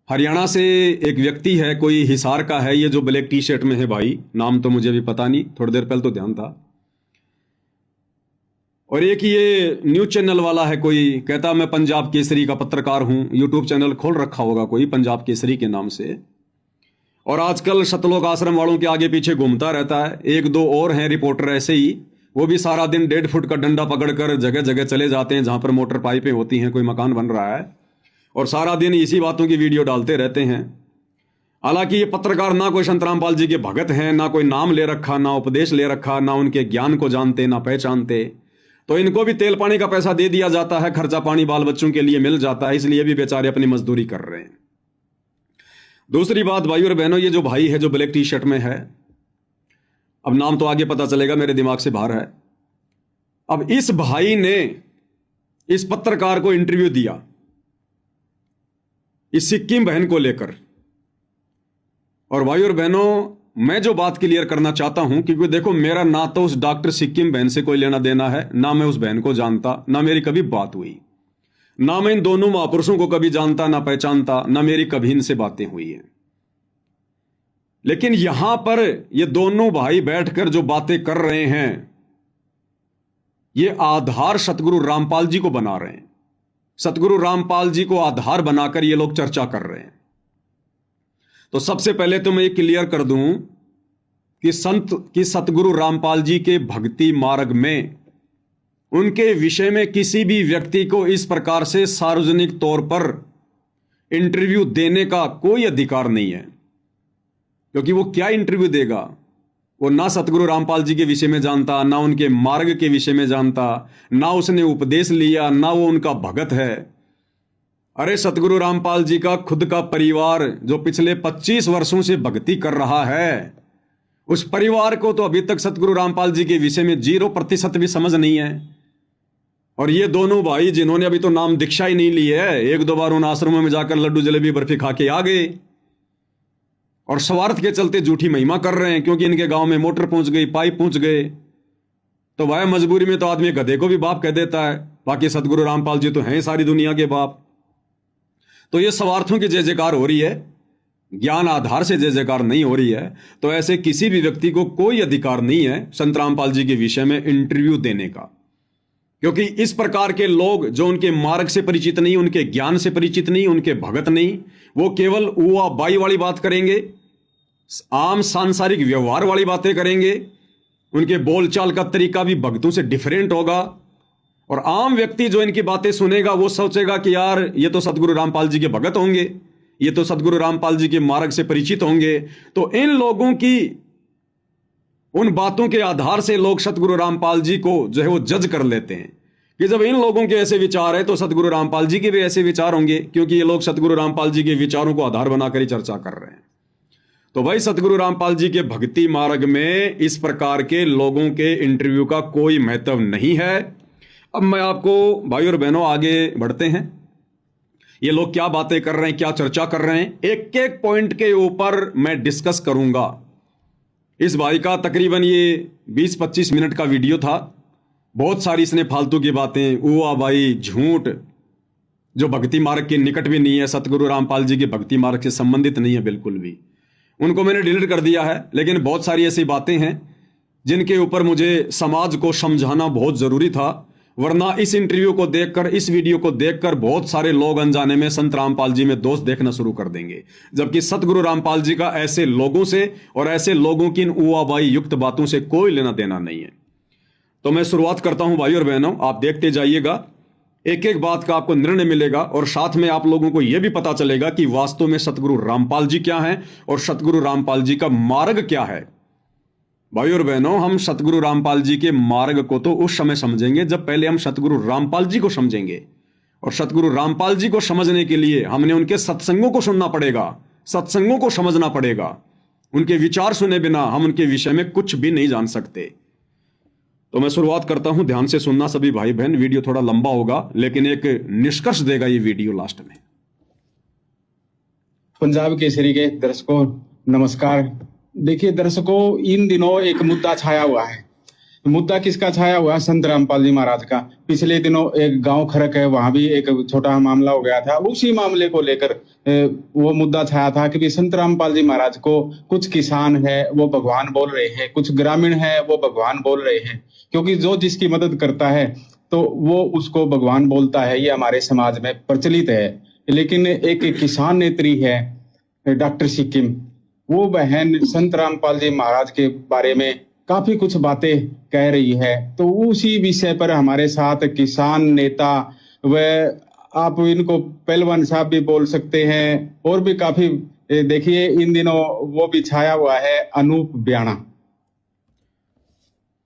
हरियाणा से एक व्यक्ति है, कोई हिसार का है, ये जो ब्लैक टी शर्ट में है भाई, नाम तो मुझे भी पता नहीं, थोड़ी देर पहले तो ध्यान था। और एक ये न्यूज चैनल वाला है, कोई कहता मैं पंजाब केसरी का पत्रकार हूं, यूट्यूब चैनल खोल रखा होगा कोई पंजाब केसरी के नाम से, और आजकल सतलोक आश्रम वालों के आगे पीछे घूमता रहता है। एक दो और हैं रिपोर्टर ऐसे ही, वो भी सारा दिन 1.5 फुट का डंडा पकड़कर जगह जगह चले जाते हैं जहां पर मोटर पाइपें होती हैं, कोई मकान बन रहा है, और सारा दिन इसी बातों की वीडियो डालते रहते हैं। हालांकि ये पत्रकार ना कोई संत रामपाल जी के भगत हैं, ना कोई नाम ले रखा, ना उपदेश ले रखा, ना उनके ज्ञान को जानते, ना पहचानते, तो इनको भी तेल पानी का पैसा दे दिया जाता है, खर्चा पानी बाल बच्चों के लिए मिल जाता है, इसलिए भी बेचारे अपनी मजदूरी कर रहे हैं। दूसरी बात भाई और बहनों, ये जो भाई है जो ब्लैक टी शर्ट में है, अब नाम तो आगे पता चलेगा, मेरे दिमाग से बाहर है। अब इस भाई ने इस पत्रकार को इंटरव्यू दिया इस सिक्किम बहन को लेकर। और भाई और बहनों, मैं जो बात क्लियर करना चाहता हूं, क्योंकि देखो मेरा ना तो उस डॉक्टर सिक्किम बहन से कोई लेना देना है, ना मैं उस बहन को जानता, ना मेरी कभी बात हुई, ना मैं इन दोनों महापुरुषों को कभी जानता ना पहचानता, ना मेरी कभी इनसे बातें हुई हैं। लेकिन यहां पर ये दोनों भाई बैठकर जो बातें कर रहे हैं, ये आधार सतगुरु रामपाल जी को बना रहे हैं। सतगुरु रामपाल जी को आधार बनाकर ये लोग चर्चा कर रहे हैं। तो सबसे पहले तो मैं ये क्लियर कर दूं कि सतगुरु रामपाल जी के भक्ति मार्ग में उनके विषय में किसी भी व्यक्ति को इस प्रकार से सार्वजनिक तौर पर इंटरव्यू देने का कोई अधिकार नहीं है। क्योंकि वो क्या इंटरव्यू देगा? वो ना सतगुरु रामपाल जी के विषय में जानता, ना उनके मार्ग के विषय में जानता, ना उसने उपदेश लिया, ना वो उनका भगत है। अरे सतगुरु रामपाल जी का खुद का परिवार जो पिछले 25 वर्षों से भक्ति कर रहा है, उस परिवार को तो अभी तक सतगुरु रामपाल जी के विषय में 0% भी समझ नहीं है। और ये दोनों भाई जिन्होंने अभी तो नाम दीक्षा ही नहीं ली है, 1-2 बार उन आश्रमों में जाकर लड्डू जलेबी बर्फी खा के आ गए, और स्वार्थ के चलते झूठी महिमा कर रहे हैं, क्योंकि इनके गांव में मोटर पहुंच गई, पाइप पहुंच गए। तो भाई मजबूरी में तो आदमी गधे को भी बाप कह देता है, बाकी सतगुरु रामपाल जी तो हैं सारी दुनिया के बाप। तो ये स्वार्थों की जय जयकार हो रही है, ज्ञान आधार से जय जयकार नहीं हो रही है। तो ऐसे किसी भी व्यक्ति को कोई अधिकार नहीं है संत रामपाल जी के विषय में इंटरव्यू देने का, क्योंकि इस प्रकार के लोग जो उनके मार्ग से परिचित नहीं, उनके ज्ञान से परिचित नहीं, उनके भगत नहीं, वो केवल उआ बाई वाली बात करेंगे, आम सांसारिक व्यवहार वाली बातें करेंगे, उनके बोलचाल का तरीका भी भक्तों से डिफरेंट होगा। और आम व्यक्ति जो इनकी बातें सुनेगा वो सोचेगा कि यार ये तो सतगुरु रामपाल जी के भगत होंगे, ये तो सतगुरु रामपाल जी के मार्ग से परिचित होंगे। तो इन लोगों की उन बातों के आधार से लोग सतगुरु रामपाल जी को जो है वो जज कर लेते हैं कि जब इन लोगों के ऐसे विचार है तो सतगुरु रामपाल जी के भी ऐसे विचार होंगे, क्योंकि ये लोग सतगुरु रामपाल जी के विचारों को आधार बनाकर ही चर्चा कर रहे हैं। तो भाई सतगुरु रामपाल जी के भक्ति मार्ग में इस प्रकार के लोगों के इंटरव्यू का कोई महत्व नहीं है। अब मैं आपको भाई और बहनों आगे बढ़ते हैं, ये लोग क्या बातें कर रहे हैं, क्या चर्चा कर रहे हैं, एक एक पॉइंट के ऊपर मैं डिस्कस करूंगा। इस भाई का तकरीबन ये 20-25 मिनट का वीडियो था, बहुत सारी इसने फालतू की बातें, उआ भाई झूठ, जो भक्ति मार्ग के निकट भी नहीं है, सतगुरु रामपाल जी के भक्ति मार्ग से संबंधित नहीं है बिल्कुल भी, उनको मैंने डिलीट कर दिया है। लेकिन बहुत सारी ऐसी बातें हैं जिनके ऊपर मुझे समाज को समझाना बहुत जरूरी था, वरना इस इंटरव्यू को देखकर, इस वीडियो को देखकर बहुत सारे लोग अनजाने में संत रामपाल जी में दोष देखना शुरू कर देंगे, जबकि सतगुरु रामपाल जी का ऐसे लोगों से और ऐसे लोगों की इन उआबाई युक्त बातों से कोई लेना देना नहीं है। तो मैं शुरुआत करता हूं भाई और बहनों, आप देखते जाइएगा, एक एक बात का आपको निर्णय मिलेगा, और साथ में आप लोगों को यह भी पता चलेगा कि वास्तव में सतगुरु रामपाल जी क्या हैं और सतगुरु रामपाल जी का मार्ग क्या है। भाई और बहनों, हम सतगुरु रामपाल जी के मार्ग को तो उस समय समझेंगे जब पहले हम सतगुरु रामपाल जी को समझेंगे, और सतगुरु रामपाल जी को समझने के लिए हमने उनके सत्संगों को सुनना पड़ेगा, सत्संगों को समझना पड़ेगा। उनके विचार सुने बिना हम उनके विषय में कुछ भी नहीं जान सकते। तो मैं शुरुआत करता हूं, ध्यान से सुनना सभी भाई बहन, वीडियो थोड़ा लंबा होगा लेकिन एक निष्कर्ष देगा ये वीडियो लास्ट में। पंजाब केसरी के दर्शकों नमस्कार। देखिए दर्शकों, इन दिनों एक मुद्दा छाया हुआ है। मुद्दा किसका छाया हुआ है? संत रामपाल जी महाराज का। पिछले दिनों एक गांव खरक है, वहां भी एक छोटा मामला हो गया था। उसी मामले को लेकर वो मुद्दा छाया था कि भी संत रामपाल जी महाराज को कुछ किसान है वो भगवान बोल रहे हैं, कुछ ग्रामीण है वो भगवान बोल रहे हैं, क्योंकि जो जिसकी मदद करता है तो वो उसको भगवान बोलता है। ये हमारे समाज में प्रचलित है। लेकिन एक किसान नेत्री है डॉक्टर सिक्किम, वो बहन संत रामपाल जी महाराज के बारे में काफी कुछ बातें कह रही है। तो उसी विषय पर हमारे साथ किसान नेता व आप इनको पहलवान साहब भी बोल सकते हैं और भी काफी देखिए इन दिनों वो भी छाया हुआ है अनूप ब्याणा।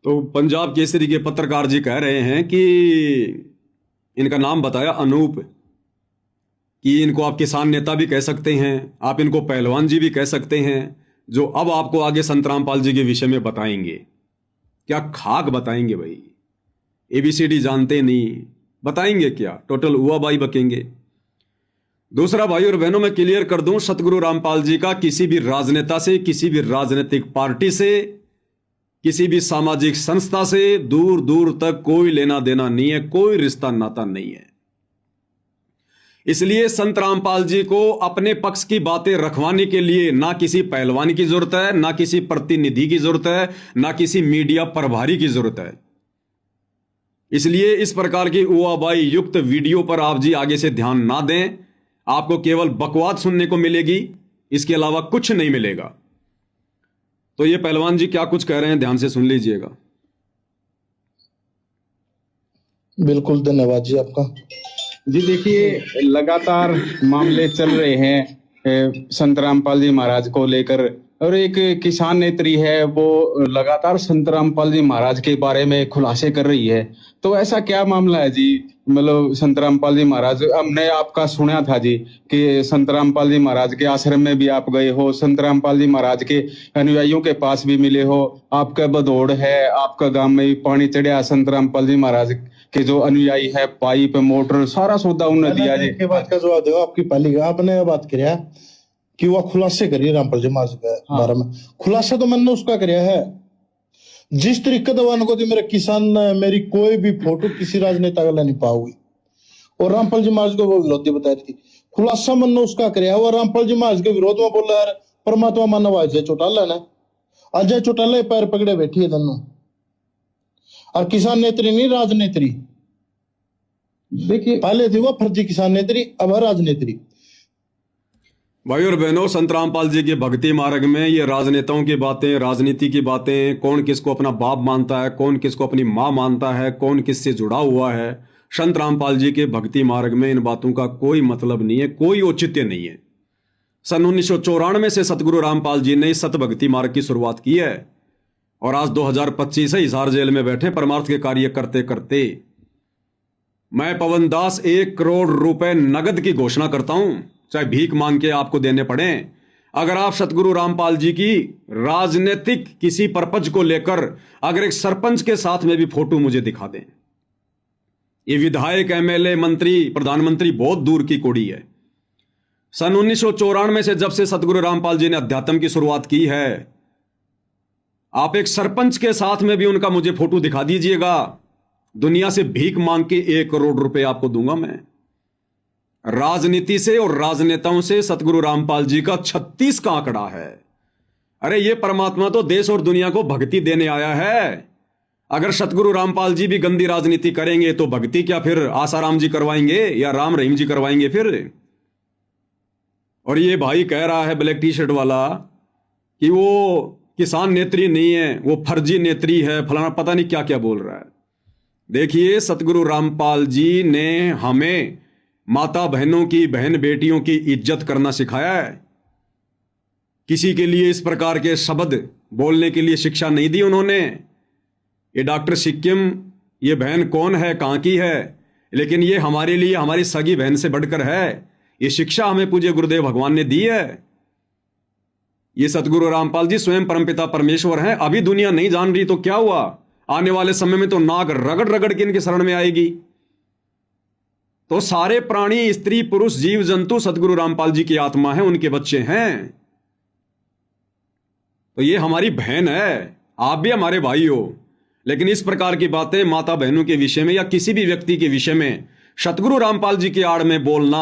तो पंजाब केसरी के पत्रकार जी कह रहे हैं कि इनका नाम बताया अनूप, कि इनको आप किसान नेता भी कह सकते हैं, आप इनको पहलवान जी भी कह सकते हैं, जो अब आपको आगे संत रामपाल जी के विषय में बताएंगे। क्या खाक बताएंगे भाई, एबीसीडी जानते नहीं, बताएंगे क्या, टोटल हुआ बाई बकेंगे। दूसरा भाई और बहनों मैं क्लियर कर दूं, सतगुरु रामपाल जी का किसी भी राजनेता से, किसी भी राजनीतिक पार्टी से, किसी भी सामाजिक संस्था से दूर दूर तक कोई लेना देना नहीं है, कोई रिश्ता नाता नहीं है। इसलिए संत रामपाल जी को अपने पक्ष की बातें रखवाने के लिए ना किसी पहलवान की जरूरत है, ना किसी प्रतिनिधि की जरूरत है, ना किसी मीडिया प्रभारी की जरूरत है। इसलिए इस प्रकार की उआबाई युक्त वीडियो पर आप जी आगे से ध्यान ना दें। आपको केवल बकवाद सुनने को मिलेगी, इसके अलावा कुछ नहीं मिलेगा। तो ये पहलवान जी क्या कुछ कह रहे हैं, ध्यान से सुन लीजिएगा। बिल्कुल, धन्यवाद जी आपका। जी देखिए, लगातार मामले चल रहे हैं संत रामपाल जी महाराज को लेकर, और एक किसान नेत्री है वो लगातार संत रामपाल जी महाराज के बारे में खुलासे कर रही है। तो ऐसा क्या मामला है जी, मतलब संत रामपाल जी महाराज, हमने आपका सुना था जी कि संत रामपाल जी महाराज के आश्रम में भी आप गए हो, संत रामपाल जी महाराज के अनुयायियों के पास भी मिले हो, आपका बदौड़ है, आपका गांव में भी पानी चढ़िया संत रामपाल जी महाराज के जो अनुयायी है, पाइप मोटर सारा सौदा उन्हें दिया जी। के बात का जवाब दो आपकी पहली आपने बात करिया कि वो खुलासे करिए रामपाल जी महाराज के बारे में। खुलासा तो मैंने उसका करिया है जिस तरीके दवान को मेरे किसान मेरी कोई भी फोटो किसी राजनेता का नहीं पाओगी, और रामपाल जी महाराज को वो विरोधी बताई थी। खुलासा मैंने उसका करिया वो रामपाल जी महाराज के विरोध में बोला यार परमात्मा मानव अजय चौटाला ने, अजय चौटाला पैर पकड़े बैठी है दोनों, और किसान नेत्री नहीं राजनेत्री। देखिए पहले थी वो फर्जी किसान नेत्री, अब है राजनेत्री। भाई और बहनों, संत रामपाल जी के भक्ति मार्ग में ये राजनेताओं की बातें, राजनीति की बातें, कौन किसको अपना बाप मानता है, कौन किसको अपनी मां मानता है, कौन किससे जुड़ा हुआ है, संत रामपाल जी के भक्ति मार्ग में इन बातों का कोई मतलब नहीं है, कोई औचित्य नहीं है। सन 1994 से सतगुरु रामपाल जी ने सत भक्ति मार्ग की शुरुआत की है, और आज 2025 से हिसार जेल में बैठे परमार्थ के कार्य करते करते मैं पवन दास 1 करोड़ रुपए नगद की घोषणा करता हूं, चाहे भीख मांग के आपको देने पड़े, अगर आप सतगुरु रामपाल जी की राजनीतिक किसी पर्पज को लेकर अगर एक सरपंच के साथ में भी फोटो मुझे दिखा दें। ये विधायक, एमएलए, मंत्री, प्रधानमंत्री बहुत दूर की कोड़ी है। सन 1994 से जब से सतगुरु रामपाल जी ने अध्यात्म की शुरुआत की है, आप एक सरपंच के साथ में भी उनका मुझे फोटो दिखा दीजिएगा, दुनिया से भीख मांग के 1 करोड़ रुपए आपको दूंगा मैं। राजनीति से और राजनेताओं से सतगुरु रामपाल जी का 36 का आंकड़ा है। अरे ये परमात्मा तो देश और दुनिया को भक्ति देने आया है। अगर सतगुरु रामपाल जी भी गंदी राजनीति करेंगे तो भक्ति क्या फिर आसाराम जी करवाएंगे या राम रहीम जी करवाएंगे फिर? और ये भाई कह रहा है ब्लैक टी शर्ट वाला कि वो किसान नेत्री नहीं है, वो फर्जी नेत्री है, फलाना पता नहीं क्या क्या बोल रहा है। देखिए, सतगुरु रामपाल जी ने हमें माता बहनों की, बहन बेटियों की इज्जत करना सिखाया है। किसी के लिए इस प्रकार के शब्द बोलने के लिए शिक्षा नहीं दी उन्होंने। ये डॉक्टर सिक्किम, ये बहन कौन है, कहां की है, लेकिन ये हमारे लिए हमारी सगी बहन से बढ़कर है। ये शिक्षा हमें पूज्य गुरुदेव भगवान ने दी है। ये सतगुरु रामपाल जी स्वयं परमपिता परमेश्वर हैं। अभी दुनिया नहीं जान रही तो क्या हुआ, आने वाले समय में तो नाग रगड़ रगड़ के इनके शरण में आएगी। तो सारे प्राणी, स्त्री पुरुष, जीव जंतु सतगुरु रामपाल जी की आत्मा है, उनके बच्चे हैं। तो ये हमारी बहन है, आप भी हमारे भाई हो। लेकिन इस प्रकार की बातें माता बहनों के विषय में या किसी भी व्यक्ति के विषय में सतगुरु रामपाल जी की आड़ में बोलना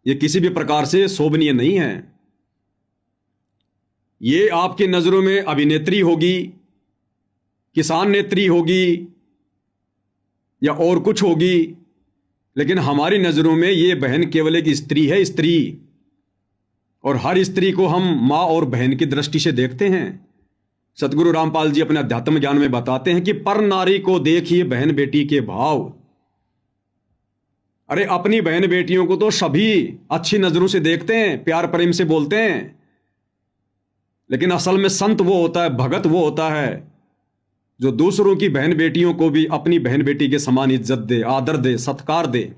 यह किसी भी प्रकार से शोभनीय नहीं है। ये आपकी नजरों में अभिनेत्री होगी, किसान नेत्री होगी या और कुछ होगी, लेकिन हमारी नजरों में ये बहन केवल एक स्त्री है, स्त्री। और हर स्त्री को हम मां और बहन की दृष्टि से देखते हैं। सतगुरु रामपाल जी अपने अध्यात्म ज्ञान में बताते हैं कि पर नारी को देखिए बहन बेटी के भाव। अरे अपनी बहन बेटियों को तो सभी अच्छी नजरों से देखते हैं, प्यार प्रेम से बोलते हैं, लेकिन असल में संत वो होता है, भगत वो होता है जो दूसरों की बहन बेटियों को भी अपनी बहन बेटी के समान इज्जत दे, आदर दे, सत्कार दे।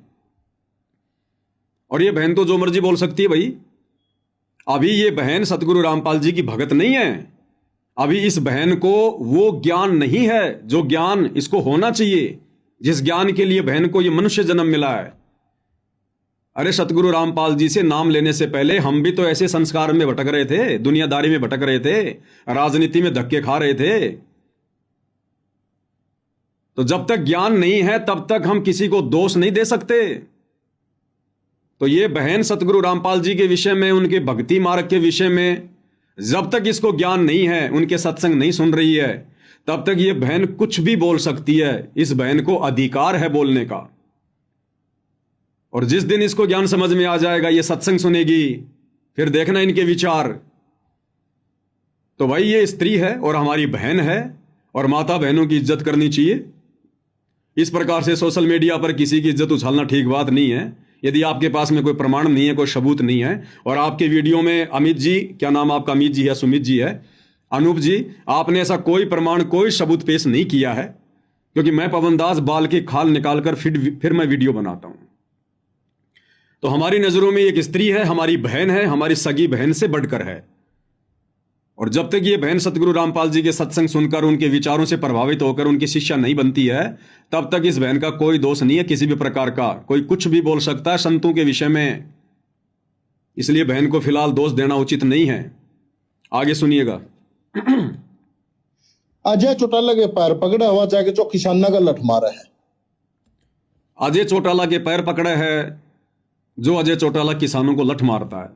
और ये बहन तो जो मर्जी बोल सकती है भाई। अभी ये बहन सतगुरु रामपाल जी की भगत नहीं है। अभी इस बहन को वो ज्ञान नहीं है जो ज्ञान इसको होना चाहिए, जिस ज्ञान के लिए बहन को ये मनुष्य जन्म मिला है। अरे सतगुरु रामपाल जी से नाम लेने से पहले हम भी तो ऐसे संस्कार में भटक रहे थे, दुनियादारी में भटक रहे थे, राजनीति में धक्के खा रहे थे। तो जब तक ज्ञान नहीं है तब तक हम किसी को दोष नहीं दे सकते। तो ये बहन सतगुरु रामपाल जी के विषय में, उनके भक्ति मार्ग के विषय में जब तक इसको ज्ञान नहीं है, उनके सत्संग नहीं सुन रही है, तब तक ये बहन कुछ भी बोल सकती है। इस बहन को अधिकार है बोलने का। और जिस दिन इसको ज्ञान समझ में आ जाएगा, ये सत्संग सुनेगी, फिर देखना इनके विचार। तो भाई ये स्त्री है और हमारी बहन है और माता बहनों की इज्जत करनी चाहिए। इस प्रकार से सोशल मीडिया पर किसी की इज्जत उछालना ठीक बात नहीं है। यदि आपके पास में कोई प्रमाण नहीं है, कोई सबूत नहीं है, और आपके वीडियो में अमित जी, क्या नाम आपका, अमित जी है, सुमित जी है, अनूप जी, आपने ऐसा कोई प्रमाण, कोई सबूत पेश नहीं किया है, क्योंकि मैं पवन दास बाल की खाल निकालकर फिर मैं वीडियो बनाता हूं। तो हमारी नजरों में एक स्त्री है, हमारी बहन है, हमारी सगी बहन से बढ़कर है। और जब तक ये बहन सतगुरु रामपाल जी के सत्संग सुनकर उनके विचारों से प्रभावित होकर उनकी शिष्या नहीं बनती है, तब तक इस बहन का कोई दोष नहीं है किसी भी प्रकार का। कोई कुछ भी बोल सकता है संतों के विषय में, इसलिए बहन को फिलहाल दोष देना उचित नहीं है। आगे सुनिएगा। अजय चौटाला के पैर पकड़ा हुआ जाके जो किसानों का लठ मारा है। अजय चौटाला के पैर पकड़े है जो अजय चौटाला किसानों को लठ मारता है।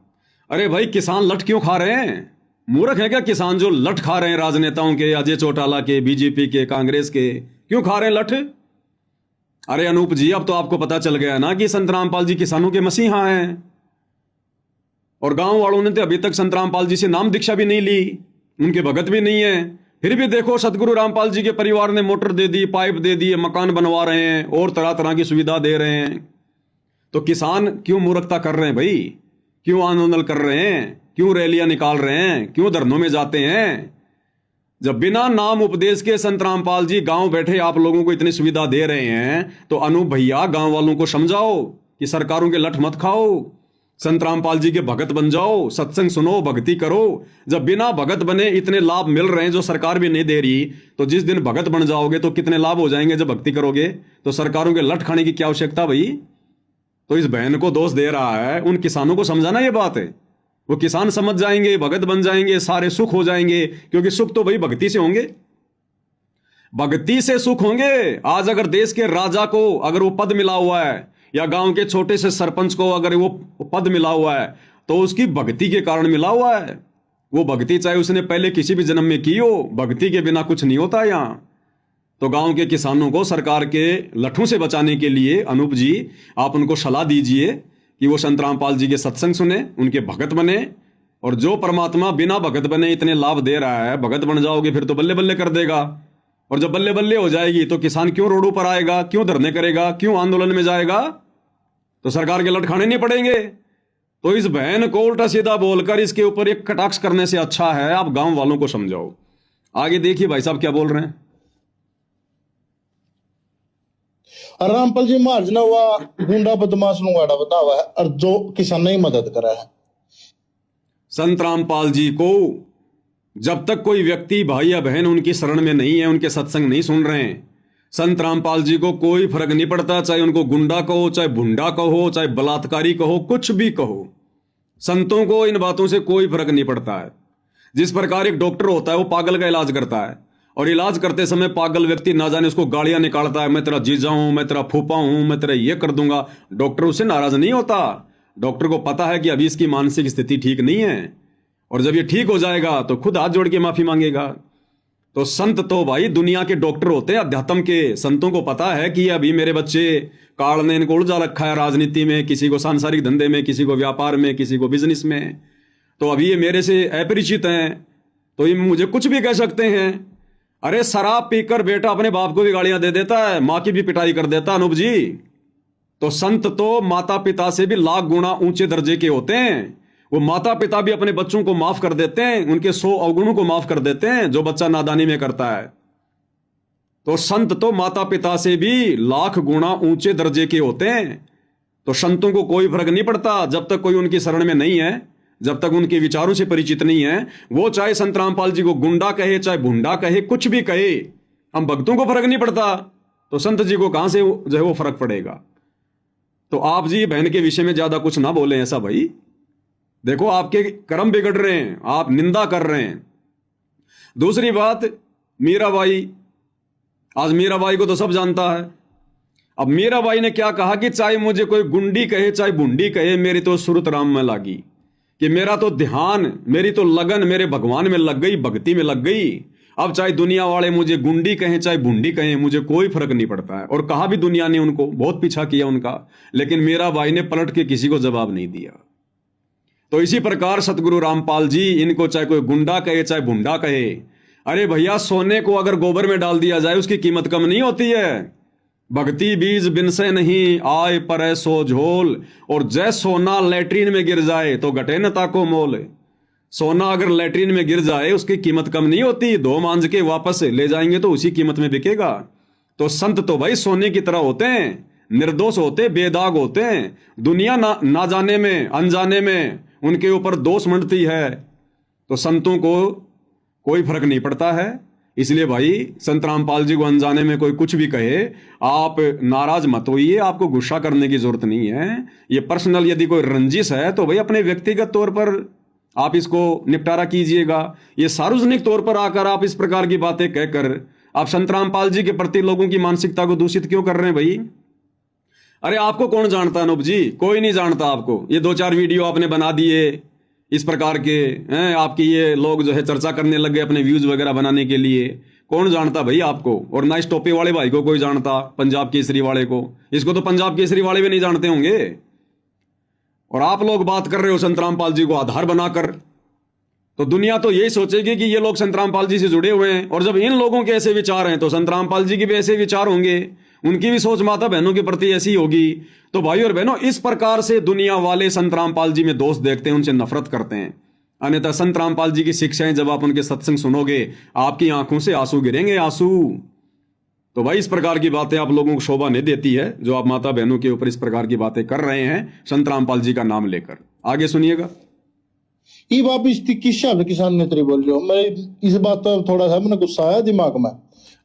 अरे भाई, किसान लठ क्यों खा रहे हैं? मूर्ख है क्या किसान जो लठ खा रहे हैं राजनेताओं के, अजय चौटाला के, बीजेपी के, कांग्रेस के? क्यों खा रहे हैं लठ? अरे अनूप जी, अब तो आपको पता चल गया ना कि संत रामपाल जी किसानों के मसीहा हैं। और गांव वालों ने तो अभी तक संत रामपाल जी से नाम दीक्षा भी नहीं ली, उनके भगत भी नहीं है। फिर भी देखो, सतगुरु रामपाल जी के परिवार ने मोटर दे दी, पाइप दे दिए, मकान बनवा रहे हैं और तरह तरह की सुविधा दे रहे हैं। तो किसान क्यों मूर्खता कर रहे हैं भाई? क्यों आंदोलन कर रहे हैं? क्यों रैलियां निकाल रहे हैं? क्यों धरनों में जाते हैं? जब बिना नाम उपदेश के संत रामपाल जी गांव बैठे आप लोगों को इतनी सुविधा दे रहे हैं, तो अनूप भैया गांव वालों को समझाओ कि सरकारों के लठ मत खाओ, संत रामपाल जी के भगत बन जाओ, सत्संग सुनो, भक्ति करो। जब बिना भगत बने इतने लाभ मिल रहे हैं जो सरकार भी नहीं दे रही, तो जिस दिन भगत बन जाओगे तो कितने लाभ हो जाएंगे जब भक्ति करोगे। तो सरकारों के लठ खाने की क्या आवश्यकता भाई? तो इस बहन को दोष दे रहा है, उन किसानों को समझाना ये बात है। वो किसान समझ जाएंगे, भगत बन जाएंगे, सारे सुख हो जाएंगे, क्योंकि सुख तो भाई भक्ति से होंगे, भक्ति से सुख होंगे। आज अगर देश के राजा को अगर वो पद मिला हुआ है, या गांव के छोटे से सरपंच को अगर वो पद मिला हुआ है, तो उसकी भक्ति के कारण मिला हुआ है। वो भक्ति चाहे उसने पहले किसी भी जन्म में की हो, भक्ति के बिना कुछ नहीं होता यहां। तो गांव के किसानों को सरकार के लठों से बचाने के लिए अनूप जी, आप उनको सलाह दीजिए कि वो संत रामपाल जी के सत्संग सुने, उनके भगत बने। और जो परमात्मा बिना भगत बने इतने लाभ दे रहा है, भगत बन जाओगे फिर तो बल्ले बल्ले कर देगा। और जब बल्ले बल्ले हो जाएगी तो किसान क्यों रोडों पर आएगा, क्यों धरने करेगा, क्यों आंदोलन में जाएगा? तो सरकार के लठ खाने नहीं पड़ेंगे। तो इस बहन को उल्टा सीधा बोलकर इसके ऊपर एक कटाक्ष करने से अच्छा है आप गांव वालों को समझाओ। आगे देखिए भाई साहब क्या बोल रहे हैं। रामपाल जी महाराज ने हुआ गुंडा बदमाश नुगाड़ा बतावा है और जो किसान की मदद करा है। संत रामपाल जी को जब तक कोई व्यक्ति, भाई या बहन उनकी शरण में नहीं है, उनके सत्संग नहीं सुन रहे हैं, संत रामपाल जी को कोई फर्क नहीं पड़ता। चाहे उनको गुंडा कहो, चाहे भुंडा कहो, चाहे बलात्कारी कहो, कुछ भी कहो, संतों को इन बातों से कोई फर्क नहीं पड़ता है। जिस प्रकार एक डॉक्टर होता है वो पागल का इलाज करता है, और इलाज करते समय पागल व्यक्ति ना जाने उसको गालियां निकालता है, मैं तेरा जीजा हूं, मैं तेरा फूफा हूं, मैं तेरा ये कर दूंगा। डॉक्टर उससे नाराज नहीं होता। डॉक्टर को पता है कि अभी इसकी मानसिक स्थिति ठीक नहीं है, और जब ये ठीक हो जाएगा तो खुद हाथ जोड़ के माफी मांगेगा। तो संत तो भाई दुनिया के डॉक्टर होते हैं, अध्यात्म के। संतों को पता है कि अभी मेरे बच्चे काल ने इनको उलझा रखा है राजनीति में, किसी को सांसारिक धंधे में, किसी को व्यापार में, किसी को बिजनेस में। तो अभी ये मेरे से अपरिचित हैं, तो ये मुझे कुछ भी कह सकते हैं। अरे शराब पीकर बेटा अपने बाप को भी गालियां दे देता है, मां की भी पिटाई कर देता, अनूप जी। तो संत तो माता पिता से भी लाख गुना ऊंचे दर्जे के होते हैं। वो माता पिता भी अपने बच्चों को माफ कर देते हैं, उनके 100 अवगुणों को माफ कर देते हैं जो बच्चा नादानी में करता है। तो संत तो माता पिता से भी लाख गुना ऊंचे दर्जे के होते हैं। तो संतों को कोई फर्क नहीं पड़ता जब तक कोई उनकी शरण में नहीं है, जब तक उनके विचारों से परिचित नहीं है। वो चाहे संत रामपाल जी को गुंडा कहे, चाहे भुंडा कहे, कुछ भी कहे, हम भक्तों को फर्क नहीं पड़ता, तो संत जी को कहां से जो है वो फर्क पड़ेगा। तो आप जी बहन के विषय में ज्यादा कुछ ना बोले ऐसा भाई। देखो आपके कर्म बिगड़ रहे हैं, आप निंदा कर रहे हैं। दूसरी बात, मीराबाई, आज मीराबाई को तो सब जानता है। अब मीराबाई ने क्या कहा कि चाहे मुझे कोई गुंडी कहे चाहे भुंडी कहे, मेरी तो सुरत राम में लागी, कि मेरा तो ध्यान, मेरी तो लगन मेरे भगवान में लग गई, भक्ति में लग गई। अब चाहे दुनिया वाले मुझे गुंडी कहें चाहे भुंडी कहें, मुझे कोई फर्क नहीं पड़ता है। और कहा भी दुनिया ने उनको, बहुत पीछा किया उनका, लेकिन मीराबाई ने पलट के किसी को जवाब नहीं दिया। तो इसी प्रकार सतगुरु रामपाल जी, इनको चाहे कोई गुंडा कहे चाहे भुंडा कहे, अरे भैया सोने को अगर गोबर में डाल दिया जाए उसकी कीमत कम नहीं होती है। भक्ति बीज बिन से नहीं आए पर सो झोल, और जय सोना लैट्रीन में गिर जाए तो घटे न ताको मोल। सोना अगर लैट्रीन में गिर जाए उसकी कीमत कम नहीं होती, धो मांझ के वापस ले जाएंगे तो उसी कीमत में बिकेगा। तो संत तो भाई सोने की तरह होते हैं, निर्दोष होते, बेदाग होते हैं। दुनिया ना जाने में, अनजाने में उनके ऊपर दोष मंडती है, तो संतों को कोई फर्क नहीं पड़ता है। इसलिए भाई संत रामपाल जी को अनजाने में कोई कुछ भी कहे, आप नाराज मत होइए, आपको गुस्सा करने की जरूरत नहीं है। ये पर्सनल यदि कोई रंजिश है तो भाई अपने व्यक्तिगत तौर पर आप इसको निपटारा कीजिएगा। ये सार्वजनिक तौर पर आकर आप इस प्रकार की बातें कहकर आप संत रामपाल जी के प्रति लोगों की मानसिकता को दूषित क्यों कर रहे हैं भाई? अरे आपको कौन जानता है अनूप जी? कोई नहीं जानता आपको। ये 2-4 वीडियो आपने बना दिए इस प्रकार के हैं, आपकी ये लोग जो है चर्चा करने लग गए अपने व्यूज वगैरह बनाने के लिए। कौन जानता भाई आपको? और ना इस टोपे वाले भाई को कोई जानता, पंजाब केसरी वाले को। इसको तो पंजाब केसरी वाले भी नहीं जानते होंगे। और आप लोग बात कर रहे हो संत रामपाल जी को आधार बनाकर, तो दुनिया तो यही सोचेगी कि ये लोग संत रामपाल जी से जुड़े हुए हैं। और जब इन लोगों के ऐसे विचार हैं तो संत रामपाल जी के भी ऐसे विचार होंगे, उनकी भी सोच माता बहनों के प्रति ऐसी होगी। तो भाई और बहनों, इस प्रकार से दुनिया वाले संत रामपाल जी में दोष देखते हैं, उनसे नफरत करते हैं। अन्यथा संत रामपाल जी की शिक्षाएं जब आप उनके सत्संग सुनोगे, आपकी आंखों से आंसू गिरेंगे, आंसू। तो भाई इस प्रकार की बातें आप लोगों को शोभा नहीं देती है, जो आप माता बहनों के ऊपर इस प्रकार की बातें कर रहे हैं संत रामपाल जी का नाम लेकर। आगे सुनिएगा। ये बात किस हिसाब से किसान नेत्री बोल रहे हो? मैं इस बात पर थोड़ा सा मैंने गुस्सा आया दिमाग में।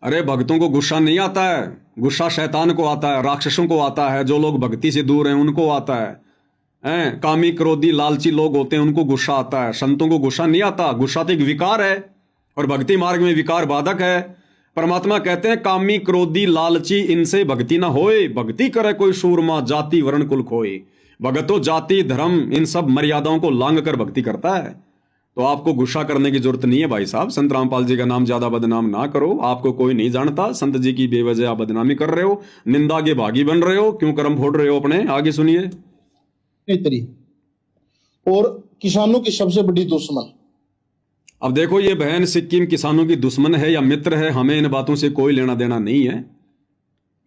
अरे भक्तों को गुस्सा नहीं आता है, गुस्सा शैतान को आता है, राक्षसों को आता है, जो लोग भक्ति से दूर हैं उनको आता है। कामी क्रोधी लालची लोग होते हैं, उनको गुस्सा आता है। संतों को गुस्सा नहीं आता। गुस्सा तो एक विकार है, और भक्ति मार्ग में विकार बाधक है। परमात्मा कहते हैं कामी क्रोधी लालची इनसे भक्ति ना होए, भक्ति करे कोई सूरमा जाति वर्ण कुल खोए। भगतो जाति धर्म इन सब मर्यादाओं को लांग कर भक्ति करता है। तो आपको गुस्सा करने की जरूरत नहीं है भाई साहब। संत रामपाल जी का नाम ज्यादा बदनाम ना करो। आपको कोई नहीं जानता, संत जी की बेवजह आप बदनामी कर रहे हो, निंदा के भागी बन रहे हो। क्यों कर्म फोड़ रहे हो अपने? आगे सुनिए। नेत्री और किसानों की सबसे बड़ी दुश्मन। अब देखो, ये बहन सिक्किम किसानों की दुश्मन है या मित्र है, हमें इन बातों से कोई लेना देना नहीं है,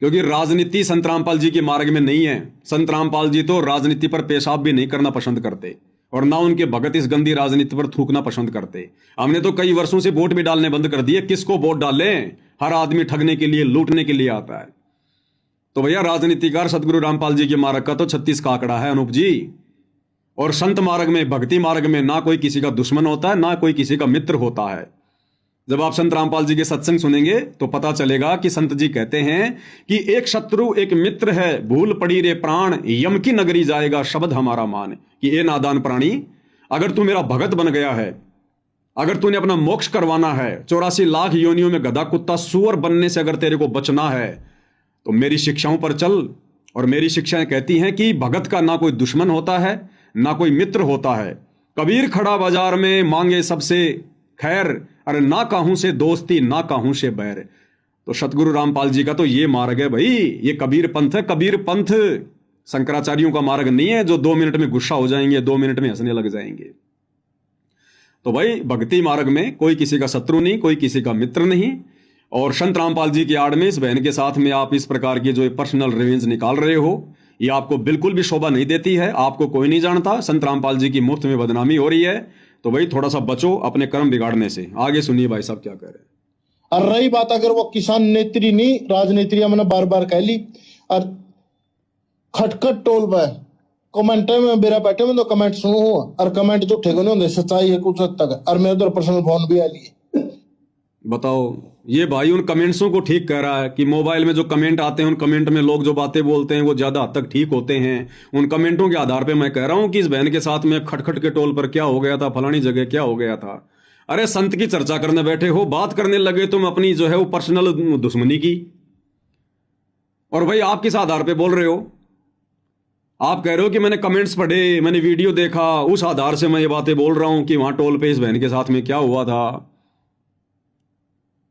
क्योंकि राजनीति संत रामपाल जी के मार्ग में नहीं है। संत रामपाल जी तो राजनीति पर पेशाब भी नहीं करना पसंद करते, और ना उनके भगत इस गंदी राजनीति पर थूकना पसंद करते। हमने तो कई वर्षों से वोट भी डालने बंद कर दिए। किसको वोट डालें? हर आदमी ठगने के लिए, लूटने के लिए आता है। तो भैया राजनीतिकार सतगुरु रामपाल जी के मार्ग का तो 36 का आंकड़ा है अनूप जी। और संत मार्ग में, भक्ति मार्ग में ना कोई किसी का दुश्मन होता है, ना कोई किसी का मित्र होता है। जब आप संत रामपाल जी के सत्संग सुनेंगे तो पता चलेगा कि संत जी कहते हैं कि एक शत्रु एक मित्र है, भूल पड़ी रे प्राण, यम की नगरी जाएगा शब्द हमारा मान। कि ए नादान प्राणी, अगर तू मेरा भगत बन गया है अगर तूने अपना मोक्ष करवाना है, 84 लाख योनियों में गधा कुत्ता सूअर बनने से अगर तेरे को बचना है, तो मेरी शिक्षाओं पर चल। और मेरी शिक्षाएं कहती हैं कि भगत का ना कोई दुश्मन होता है, ना कोई मित्र होता है। कबीर खड़ा बाजार में मांगे सबसे खैर, अरे ना काहूं से दोस्ती ना काहूं से बैर। तो सतगुरु रामपाल जी का तो ये मार्ग है भाई, ये कबीर पंथ है। कबीर पंथ शंकराचार्यों का मार्ग नहीं है जो 2 मिनट में गुस्सा हो जाएंगे, 2 मिनट में हंसने लग जाएंगे। तो भाई भक्ति मार्ग में कोई किसी का शत्रु नहीं, कोई किसी का मित्र नहीं। और संत रामपाल जी की आड़ में इस बहन के साथ में आप इस प्रकार की जो पर्सनल रिवेंज निकाल रहे हो, ये आपको बिल्कुल भी शोभा नहीं देती है। आपको कोई नहीं जानता, संत रामपाल जी की मुफ्त में बदनामी हो रही है। तो भाई थोड़ा सा बचो अपने कर्म बिगाड़ने से। आगे सुनिए भाई साहब क्या कह रहे हैं। और रही बात अगर वो किसान नेत्री नहीं, राजनेत्री मैंने बार बार कह ली। और खटखट टोल पे कमेंट में मेरा बैठे में तो कमेंट सुनो और कमेंट जो ठेके नहीं होंगे, सच्चाई है कुछ हद तक। और मेरे उधर पर्सनल फोन भी आ लिए। बताओ, ये भाई उन कमेंट्सों को ठीक कह रहा है कि मोबाइल में जो कमेंट आते हैं, उन कमेंट में लोग जो बातें बोलते हैं वो ज्यादा हद तक ठीक होते हैं। उन कमेंटों के आधार पे मैं कह रहा हूं कि इस बहन के साथ में खटखट के टोल पर क्या हो गया था, फलानी जगह क्या हो गया था। अरे संत की चर्चा करने बैठे हो, बात करने लगे तुम अपनी जो है वो पर्सनल दुश्मनी की। और भाई आप किस आधार पे बोल रहे हो? आप कह रहे हो कि मैंने कमेंट्स पढ़े, मैंने वीडियो देखा, उस आधार से मैं ये बातें बोल रहा हूं कि वहां टोल पे इस बहन के साथ में क्या हुआ था।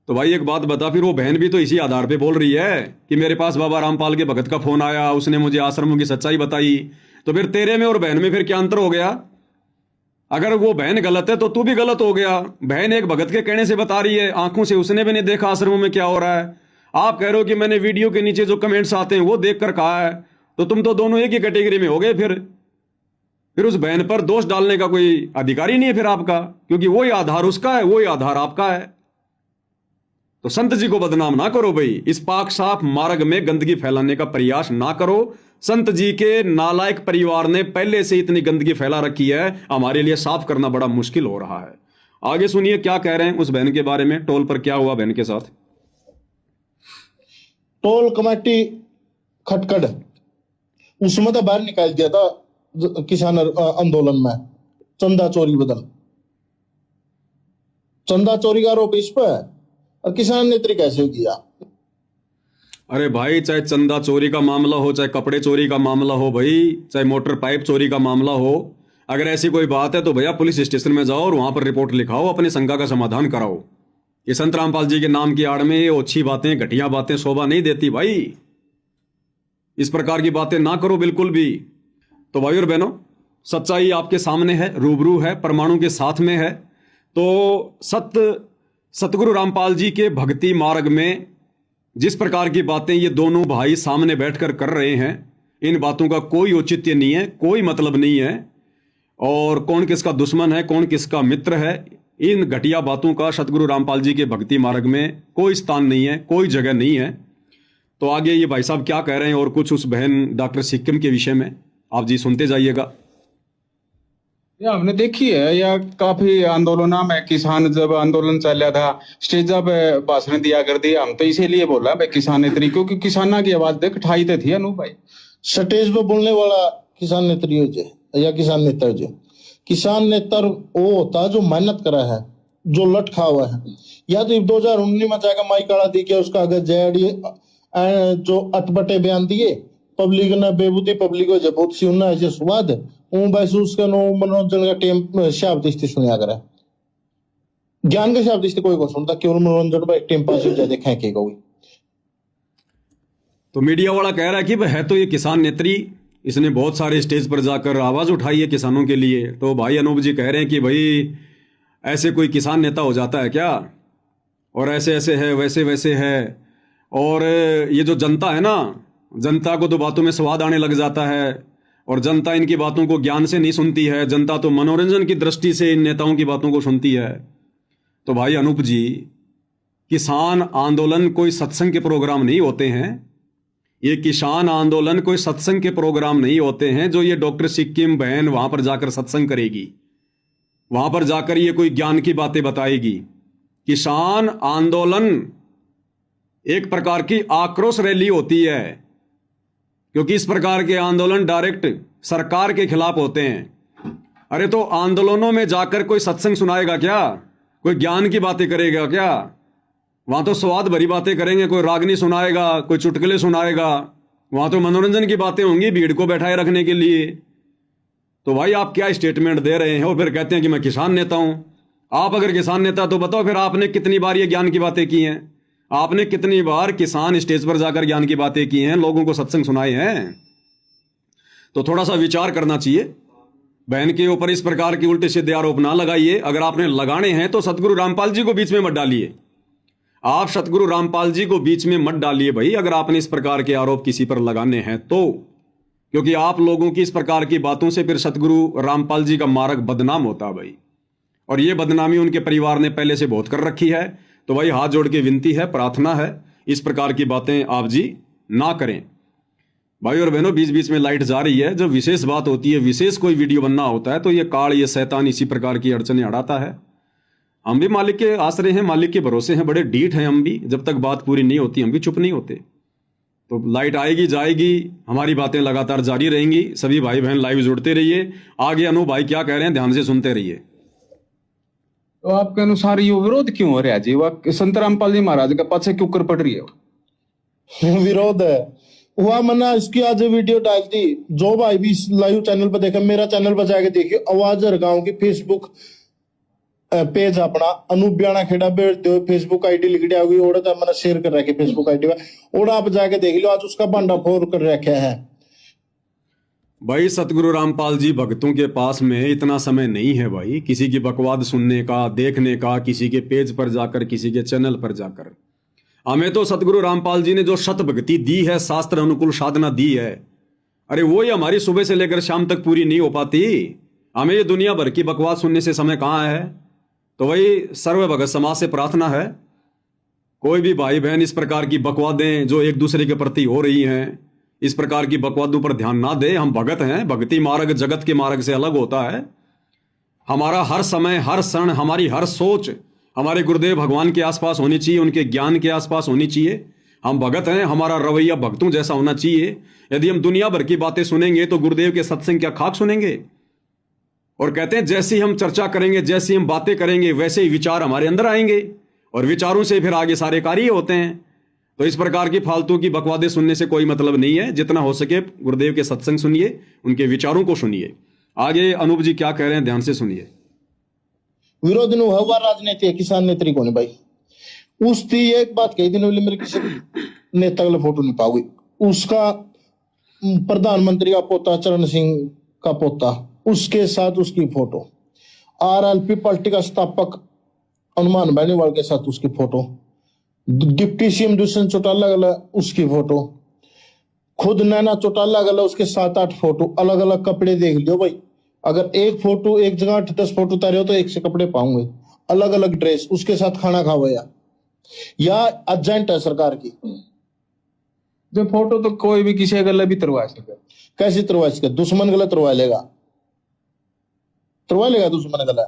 तो भाई एक बात बता, फिर वो बहन भी तो इसी आधार पे बोल रही है कि मेरे पास बाबा रामपाल के भगत का फोन आया, उसने मुझे आश्रमों की सच्चाई बताई। तो फिर तेरे में और बहन में फिर क्या अंतर हो गया? अगर वो बहन गलत है तो तू भी गलत हो गया। बहन एक भगत के कहने से बता रही है, आंखों से उसने भी नहीं देखा आश्रमों में क्या हो रहा है। आप कह रहे हो कि मैंने वीडियो के नीचे जो कमेंट्स आते हैं वो देख कर कहा है। तो तुम तो दोनों एक ही कैटेगरी में हो गए। फिर उस बहन पर दोष डालने का कोई अधिकार ही नहीं है फिर आपका, क्योंकि वही आधार उसका है, वही आधार आपका है। तो संत जी को बदनाम ना करो भाई, इस पाक साफ मार्ग में गंदगी फैलाने का प्रयास ना करो। संत जी के नालायक परिवार ने पहले से इतनी गंदगी फैला रखी है, हमारे लिए साफ करना बड़ा मुश्किल हो रहा है। आगे सुनिए क्या कह रहे हैं उस बहन के बारे में, टोल पर क्या हुआ बहन के साथ। टोल कमेटी खटखट उसमें तो बाहर निकाल दिया था किसान आंदोलन में चंदा चोरी बदल, चंदा चोरी का आरोप इस पर। और किसान नेत्री कैसे किया? अरे भाई, चाहे चंदा चोरी का मामला हो, चाहे कपड़े चोरी का मामला हो भाई, चाहे मोटर पाइप चोरी का मामला हो, अगर ऐसी कोई बात है तो भैया पुलिस स्टेशन में जाओ और वहां पर रिपोर्ट लिखाओ, अपनी शंका का समाधान कराओ। ये संत रामपाल जी के नाम की आड़ में ये अच्छी बातें, घटिया बातें शोभा नहीं देती भाई। इस प्रकार की बातें ना करो बिल्कुल भी। तो भाई और बहनों, सच्चाई आपके सामने है, रूबरू है, परमाणु के साथ में है। तो सतगुरु रामपाल जी के भक्ति मार्ग में जिस प्रकार की बातें ये दोनों भाई सामने बैठकर कर रहे हैं, इन बातों का कोई औचित्य नहीं है, कोई मतलब नहीं है। और कौन किसका दुश्मन है, कौन किसका मित्र है, इन घटिया बातों का सतगुरु रामपाल जी के भक्ति मार्ग में कोई स्थान नहीं है, कोई जगह नहीं है। तो आगे ये भाई साहब क्या कह रहे हैं और कुछ उस बहन डॉक्टर सिक्किम के विषय में आप जी सुनते जाइएगा। या हमने देखी है या काफी आंदोलना में किसान जब आंदोलन चल रहा था, स्टेज पे भाषण दिया कर दिया। हम तो इसीलिए बोल रहे हैं भाई किसान नेत्री, क्योंकि किसाना की आवाज देख ठाई तो थी अनु भाई। स्टेज पे बोलने वाला किसान नेत्री हो जे या किसान नेता हो जे। किसान नेता वो होता जो मेहनत करा है, जो लट खा हुआ है। या तो 2019 में जाकर माई काला दी के उसका अगर जेडी जो अटपटे बयान दिए, पब्लिक ने बेबूती पब्लिक हो बहुत सी उन्ना ऐसे स्वाद महसूस कर मनोरंजन का टेम शब्द सुनिया करे। ज्ञान के शब्द कोई को सुनता, केवल मनोरंजन पर टेम पास हो जाए देखें के कोई। तो मीडिया वाला कह रहा है कि है तो ये किसान नेत्री, इसने बहुत सारे स्टेज पर जाकर आवाज उठाई है किसानों के लिए। तो भाई अनूप जी कह रहे हैं कि भाई ऐसे कोई किसान नेता हो जाता है क्या, और ऐसे ऐसे है, वैसे वैसे है। और ये जो जनता है ना, जनता को तो बातों में स्वाद आने लग जाता है, और जनता इनकी बातों को ज्ञान से नहीं सुनती है। जनता तो मनोरंजन की दृष्टि से इन नेताओं की बातों को सुनती है। तो भाई अनूप जी, किसान आंदोलन कोई सत्संग के प्रोग्राम नहीं होते हैं। ये किसान आंदोलन कोई सत्संग के प्रोग्राम नहीं होते हैं जो ये डॉक्टर सिक्किम बहन वहां पर जाकर सत्संग करेगी, वहां पर जाकर ये कोई ज्ञान की बातें बताएगी। किसान आंदोलन एक प्रकार की आक्रोश रैली होती है, क्योंकि इस प्रकार के आंदोलन डायरेक्ट सरकार के खिलाफ होते हैं। अरे तो आंदोलनों में जाकर कोई सत्संग सुनाएगा क्या? कोई ज्ञान की बातें करेगा क्या? वहां तो स्वाद भरी बातें करेंगे, कोई रागनी सुनाएगा, कोई चुटकुले सुनाएगा, वहां तो मनोरंजन की बातें होंगी भीड़ को बैठाए रखने के लिए। तो भाई आप क्या स्टेटमेंट दे रहे हैं और फिर कहते हैं कि मैं किसान नेता हूं। आप अगर किसान नेता तो बताओ फिर आपने कितनी बार ये ज्ञान की बातें की हैं? आपने कितनी बार किसान स्टेज पर जाकर ज्ञान की बातें की हैं, लोगों को सत्संग सुनाए हैं? तो थोड़ा सा विचार करना चाहिए। बहन के ऊपर इस प्रकार के उल्टे सीधे आरोप ना लगाइए। अगर आपने लगाने हैं तो सतगुरु रामपाल जी को बीच में मत डालिए। आप सतगुरु रामपाल जी को बीच में मत डालिए भाई, अगर आपने इस प्रकार के आरोप किसी पर लगाने हैं तो। क्योंकि आप लोगों की इस प्रकार की बातों से फिर सतगुरु रामपाल जी का मार्ग बदनाम होता भाई, और ये बदनामी उनके परिवार ने पहले से बहुत कर रखी है। तो भाई हाथ जोड़ के विनती है, प्रार्थना है, इस प्रकार की बातें आप जी ना करें। भाई और बहनों, बीच बीच में लाइट जा रही है। जब विशेष बात होती है, विशेष कोई वीडियो बनना होता है तो ये काल, ये शैतान इसी प्रकार की अड़चने अड़ाता है। हम भी मालिक के आश्रय हैं, मालिक के भरोसे हैं, बड़े डीठ हैं हम भी। जब तक बात पूरी नहीं होती हम भी चुप नहीं होते। तो लाइट आएगी जाएगी, हमारी बातें लगातार जारी रहेंगी। सभी भाई बहन लाइव जुड़ते रहिए। आगे अनु भाई क्या कह रहे हैं ध्यान से सुनते रहिए। तो आपके अनुसार ये विरोध क्यों हो रहा है जी? वह संत रामपाल जी महाराज के पाछे क्यों कर पड़ रही है? विरोध है हुआ मना। इसकी आज वीडियो डाल दी, जो भाई भी लाइव चैनल पर देखा, मेरा चैनल पर जाके देखिए, आवाज हरगांव की फेसबुक पेज अपना अनुब्याना खेड़ा बैठते हो, फेसबुक आईडी लिख दिया होगी, ओड़ा तो मैंने शेयर कर रखी फेसबुक आईडी में, ओड़ा आप जाके देख लो, आज उसका भांडा फोड़ कर रखा है। भाई सतगुरु रामपाल जी भक्तों के पास में इतना समय नहीं है भाई, किसी की बकवाद सुनने का, देखने का, किसी के पेज पर जाकर, किसी के चैनल पर जाकर। हमें तो सतगुरु रामपाल जी ने जो शत भक्ति दी है, शास्त्र अनुकूल साधना दी है, अरे वो ही हमारी सुबह से लेकर शाम तक पूरी नहीं हो पाती। हमें ये दुनिया भर की बकवाद सुनने से समय कहाँ है? तो वही सर्व भगत समाज से प्रार्थना है, कोई भी भाई बहन इस प्रकार की बकवादें जो एक दूसरे के प्रति हो रही हैं, इस प्रकार की बकवादों पर ध्यान ना दे। हम भगत हैं, भक्ति मार्ग जगत के मार्ग से अलग होता है। हमारा हर समय, हर क्षण, हमारी हर सोच हमारे गुरुदेव भगवान के आसपास होनी चाहिए, उनके ज्ञान के आसपास होनी चाहिए। हम भगत हैं, हमारा रवैया भक्तों जैसा होना चाहिए। यदि हम दुनिया भर की बातें सुनेंगे तो गुरुदेव के सत्संग क्या खाक सुनेंगे? और कहते हैं जैसी हम चर्चा करेंगे, जैसी हम बातें करेंगे, वैसे ही विचार हमारे अंदर आएंगे, और विचारों से फिर आगे सारे कार्य होते हैं। तो इस प्रकार की फालतू की बकवादें सुनने से कोई मतलब नहीं है। जितना हो सके गुरुदेव के सत्संग सुनिए, उनके विचारों को सुनिए। आगे अनूप जी क्या कह रहे हैं ध्यान से सुनिए। विरोध नु हुआ राजनीति है, किसान नेत्री को नहीं भाई। उसकी एक बात कही थी, मेरे किसी नेता का फोटो नहीं पाओगे, उसका प्रधानमंत्री का पोता चरण सिंह का पोता, उसके साथ उसकी फोटो, आरएलपी पार्टी का स्थापक हनुमान बेनीवाल के साथ उसकी photo, deputy CM Dushyant Chautala गला उसकी फोटो, खुद नैना चौटाला गला उसके 7-8 फोटो, अलग अलग कपड़े देख लियो भाई। अगर एक फोटो एक जगह 8-10 फोटो उतारे हो तो एक से कपड़े पाऊंगे, अलग अलग ड्रेस, उसके साथ खाना खाओ या एजेंट है सरकार की। जो फोटो तो कोई भी किसी गला भी तरवा सके। कैसे तरवा सके? दुश्मन गला तरवा लेगा दुश्मन गला।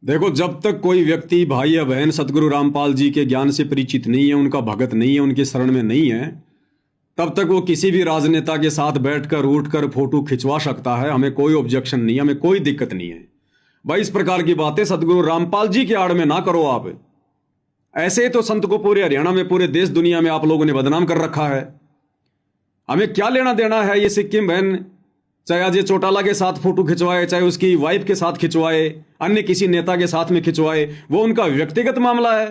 देखो, जब तक कोई व्यक्ति, भाई या बहन, सतगुरु रामपाल जी के ज्ञान से परिचित नहीं है, उनका भगत नहीं है, उनके शरण में नहीं है, तब तक वो किसी भी राजनेता के साथ बैठकर उठकर फोटो खिंचवा सकता है। हमें कोई ऑब्जेक्शन नहीं है, हमें कोई दिक्कत नहीं है भाई। इस प्रकार की बातें सतगुरु रामपाल जी के आड़ में ना करो आप। ऐसे ही तो संत को पूरे हरियाणा में, पूरे देश दुनिया में आप लोगों ने बदनाम कर रखा है। हमें क्या लेना देना है ये सिक्किम बहन, चाहे अजय चौटाला के साथ फोटो खिंचवाए, चाहे उसकी वाइफ के साथ खिंचवाए, अन्य किसी नेता के साथ में खिंचवाए, वो उनका व्यक्तिगत मामला है,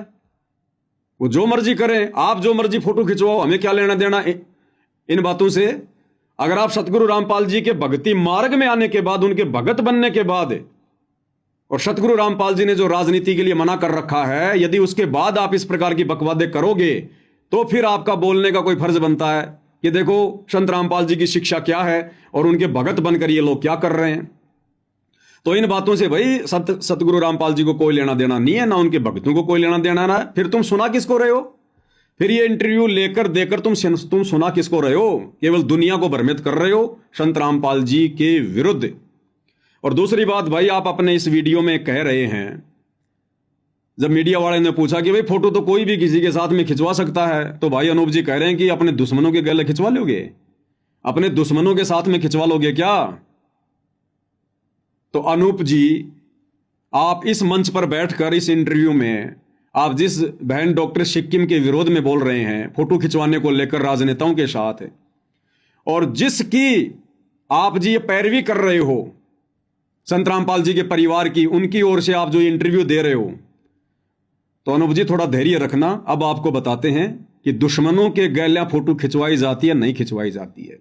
वो जो मर्जी करें। आप जो मर्जी फोटो खिंचवाओ, हमें क्या लेना देना इन बातों से। अगर आप सतगुरु रामपाल जी के भक्ति मार्ग में आने के बाद, उनके भगत बनने के बाद, और सतगुरु रामपाल जी ने जो राजनीति के लिए मना कर रखा है, यदि उसके बाद आप इस प्रकार की बकवादें करोगे तो फिर आपका बोलने का कोई फर्ज बनता है कि देखो संत रामपाल जी की शिक्षा क्या है और उनके भगत बनकर ये लोग क्या कर रहे हैं। तो इन बातों से भाई सतगुरु रामपाल जी को कोई लेना देना नहीं है, ना उनके भक्तों को कोई लेना देना ना है। फिर तुम सुना किसको रहे हो? फिर ये इंटरव्यू लेकर देकर तुम सुना किसको रहे हो? केवल दुनिया को भ्रमित कर रहे हो संत रामपाल जी के विरुद्ध। और दूसरी बात भाई, आप अपने इस वीडियो में कह रहे हैं, जब मीडिया वाले ने पूछा कि भाई फोटो तो कोई भी किसी के साथ में खिंचवा सकता है, तो भाई अनूप जी कह रहे हैं कि अपने दुश्मनों के गले खिंचवा लोगे, अपने दुश्मनों के साथ में खिंचवा लोगे क्या? तो अनूप जी, आप इस मंच पर बैठकर इस इंटरव्यू में आप जिस बहन डॉक्टर सिक्किम के विरोध में बोल रहे हैं, फोटो खिंचवाने को लेकर राजनेताओं के साथ, और जिसकी आप जी ये पैरवी कर रहे हो संत रामपाल जी के परिवार की, उनकी ओर से आप जो इंटरव्यू दे रहे हो, तो अनूप जी थोड़ा धैर्य रखना। अब आपको बताते हैं कि दुश्मनों के गैलियां फोटो खिंचवाई जाती है नहीं खिंचवाई जाती है,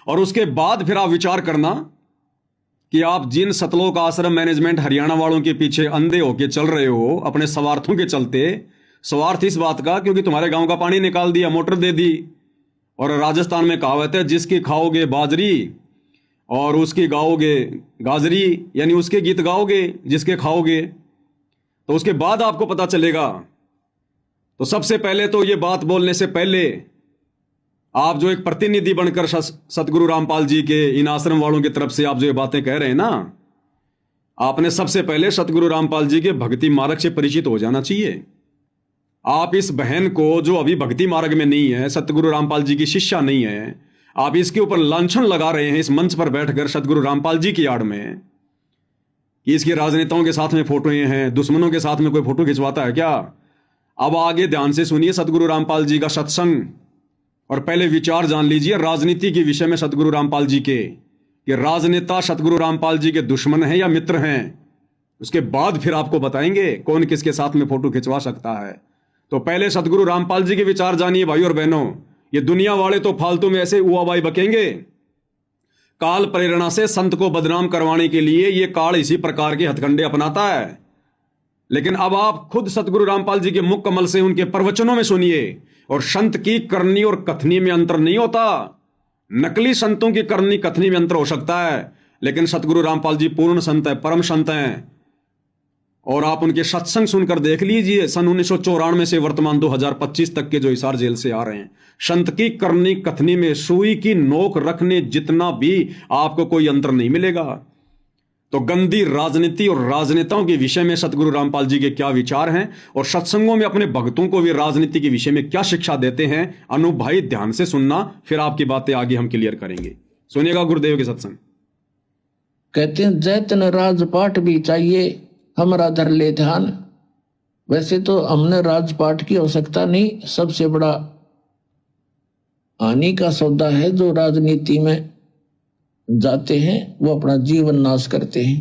और उसके बाद फिर आप विचार करना कि आप जिन सतलोक आश्रम मैनेजमेंट हरियाणा वालों के पीछे अंधे होके चल रहे हो अपने स्वार्थों के चलते। स्वार्थ इस बात का क्योंकि तुम्हारे गांव का पानी निकाल दिया, मोटर दे दी, और राजस्थान में कहावत है जिसकी खाओगे बाजरी और उसकी गाओगे गाजरी, यानी उसके गीत गाओगे जिसके खाओगे। तो उसके बाद आपको पता चलेगा। तो सबसे पहले तो ये बात बोलने से पहले आप जो एक प्रतिनिधि बनकर सतगुरु रामपाल जी के इन आश्रम वालों की तरफ से आप जो ये बातें कह रहे हैं ना, आपने सबसे पहले सतगुरु रामपाल जी के भक्ति मार्ग से परिचित हो जाना चाहिए। आप इस बहन को जो अभी भक्ति मार्ग में नहीं है, सतगुरु रामपाल जी की शिष्या नहीं है, आप इसके ऊपर लांछन लगा रहे हैं इस मंच पर बैठकर सतगुरु रामपाल जी की आड़ में कि इसके राजनेताओं के साथ में फोटो हैं, दुश्मनों के साथ में कोई फोटो खिंचवाता है क्या। अब आगे ध्यान से सुनिए सतगुरु रामपाल जी का सत्संग, और पहले विचार जान लीजिए राजनीति के विषय में सतगुरु रामपाल जी के, कि राजनेता सतगुरु रामपाल जी के दुश्मन हैं या मित्र हैं। उसके बाद फिर आपको बताएंगे कौन किसके साथ में फोटो खिंचवा सकता है। तो पहले सतगुरु रामपाल जी के विचार जानिए भाई और बहनों। ये दुनिया वाले तो फालतू में ऐसे उआबाई बकेंगे। काल प्रेरणा से संत को बदनाम करवाने के लिए ये काल इसी प्रकार के हथकंडे अपनाता है। लेकिन अब आप खुद सतगुरु रामपाल जी के मुख कमल से उनके प्रवचनों में सुनिए, और संत की करनी और कथनी में अंतर नहीं होता। नकली संतों की करनी कथनी में अंतर हो सकता है, लेकिन सतगुरु रामपाल जी पूर्ण संत है, परम संत हैं। और आप उनके सत्संग सुनकर देख लीजिए, सन 1994 से वर्तमान 2025 तक के जो हिसार जेल से आ रहे हैं, संत की करनी कथनी में सुई की नोक रखने जितना भी आपको कोई अंतर नहीं मिलेगा। तो गंदी राजनीति और राजनेताओं के विषय में सतगुरु रामपाल जी के क्या विचार हैं, और सत्संगों में अपने भक्तों को भी राजनीति के विषय में क्या शिक्षा देते हैं, अनूप भाई ध्यान से सुनना, फिर आपकी बातें आगे हम क्लियर करेंगे। सुनिएगा गुरुदेव के सत्संग। कहते हैं जैतन राजपाट भी चाहिए हमारा धर ले ध्यान। वैसे तो हमने राजपाट की आवश्यकता नहीं, सबसे बड़ा हानि का सौदा है जो राजनीति में जाते हैं वो अपना जीवन नाश करते हैं।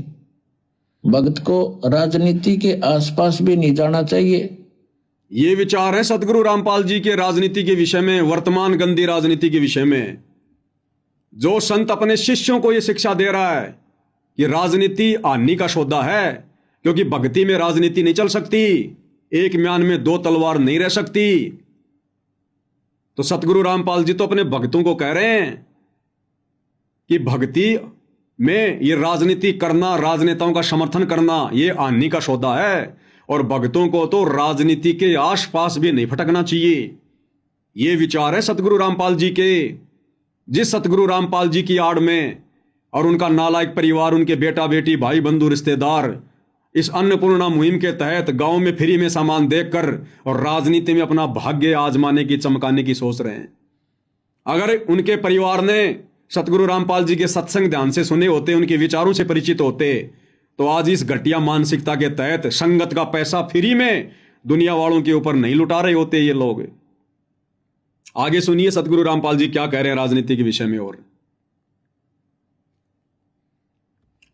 भक्त को राजनीति के आसपास भी नहीं जाना चाहिए। ये विचार है सतगुरु रामपाल जी के राजनीति के विषय में, वर्तमान गंदी राजनीति के विषय में। जो संत अपने शिष्यों को यह शिक्षा दे रहा है कि राजनीति हानि का सौदा है, क्योंकि भक्ति में राजनीति नहीं चल सकती, एक म्यान में दो तलवार नहीं रह सकती। तो सतगुरु रामपाल जी तो अपने भक्तों को कह रहे हैं कि भक्ति में ये राजनीति करना, राजनेताओं का समर्थन करना, ये हानि का सौदा है, और भक्तों को तो राजनीति के आसपास भी नहीं फटकना चाहिए। ये विचार है सतगुरु रामपाल जी के। जिस सतगुरु रामपाल जी की आड़ में और उनका नालायक परिवार, उनके बेटा बेटी, भाई बंधु, रिश्तेदार इस अन्नपूर्णा मुहिम के तहत गांव में फ्री में सामान देकर और राजनीति में अपना भाग्य आजमाने की, चमकाने की सोच रहे हैं। अगर उनके परिवार ने सतगुरु रामपाल जी के सत्संग ध्यान से सुने होते, उनके विचारों से परिचित होते, तो आज इस घटिया मानसिकता के तहत संगत का पैसा फ्री में दुनिया वालों के ऊपर नहीं लुटा रहे होते ये लोग। आगे सुनिए सतगुरु रामपाल जी क्या कह रहे हैं राजनीति के विषय में। और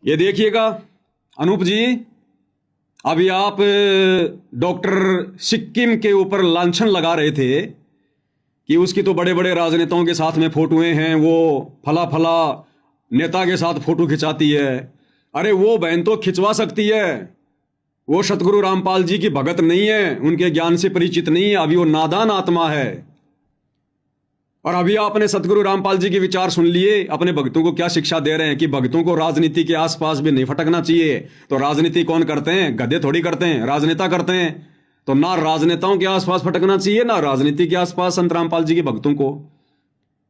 ये देखिएगा अनूप जी, अभी आप डॉक्टर सिक्किम के ऊपर लांछन लगा रहे थे कि उसकी तो बड़े बड़े राजनेताओं के साथ में फोटोएं हैं, वो फला फला नेता के साथ फोटो खिंचाती है। अरे वो बहन तो खिंचवा सकती है, वो सतगुरु रामपाल जी की भगत नहीं है, उनके ज्ञान से परिचित नहीं है, अभी वो नादान आत्मा है। और अभी आपने सतगुरु रामपाल जी के विचार सुन लिए, अपने भक्तों को क्या शिक्षा दे रहे हैं कि भक्तों को राजनीति के आसपास भी नहीं फटकना चाहिए। तो राजनीति कौन करते हैं? गधे थोड़ी करते हैं, राजनेता करते हैं। तो ना राजनेताओं के आसपास फटकना चाहिए, ना राजनीति के आसपास संत रामपाल जी के भक्तों को।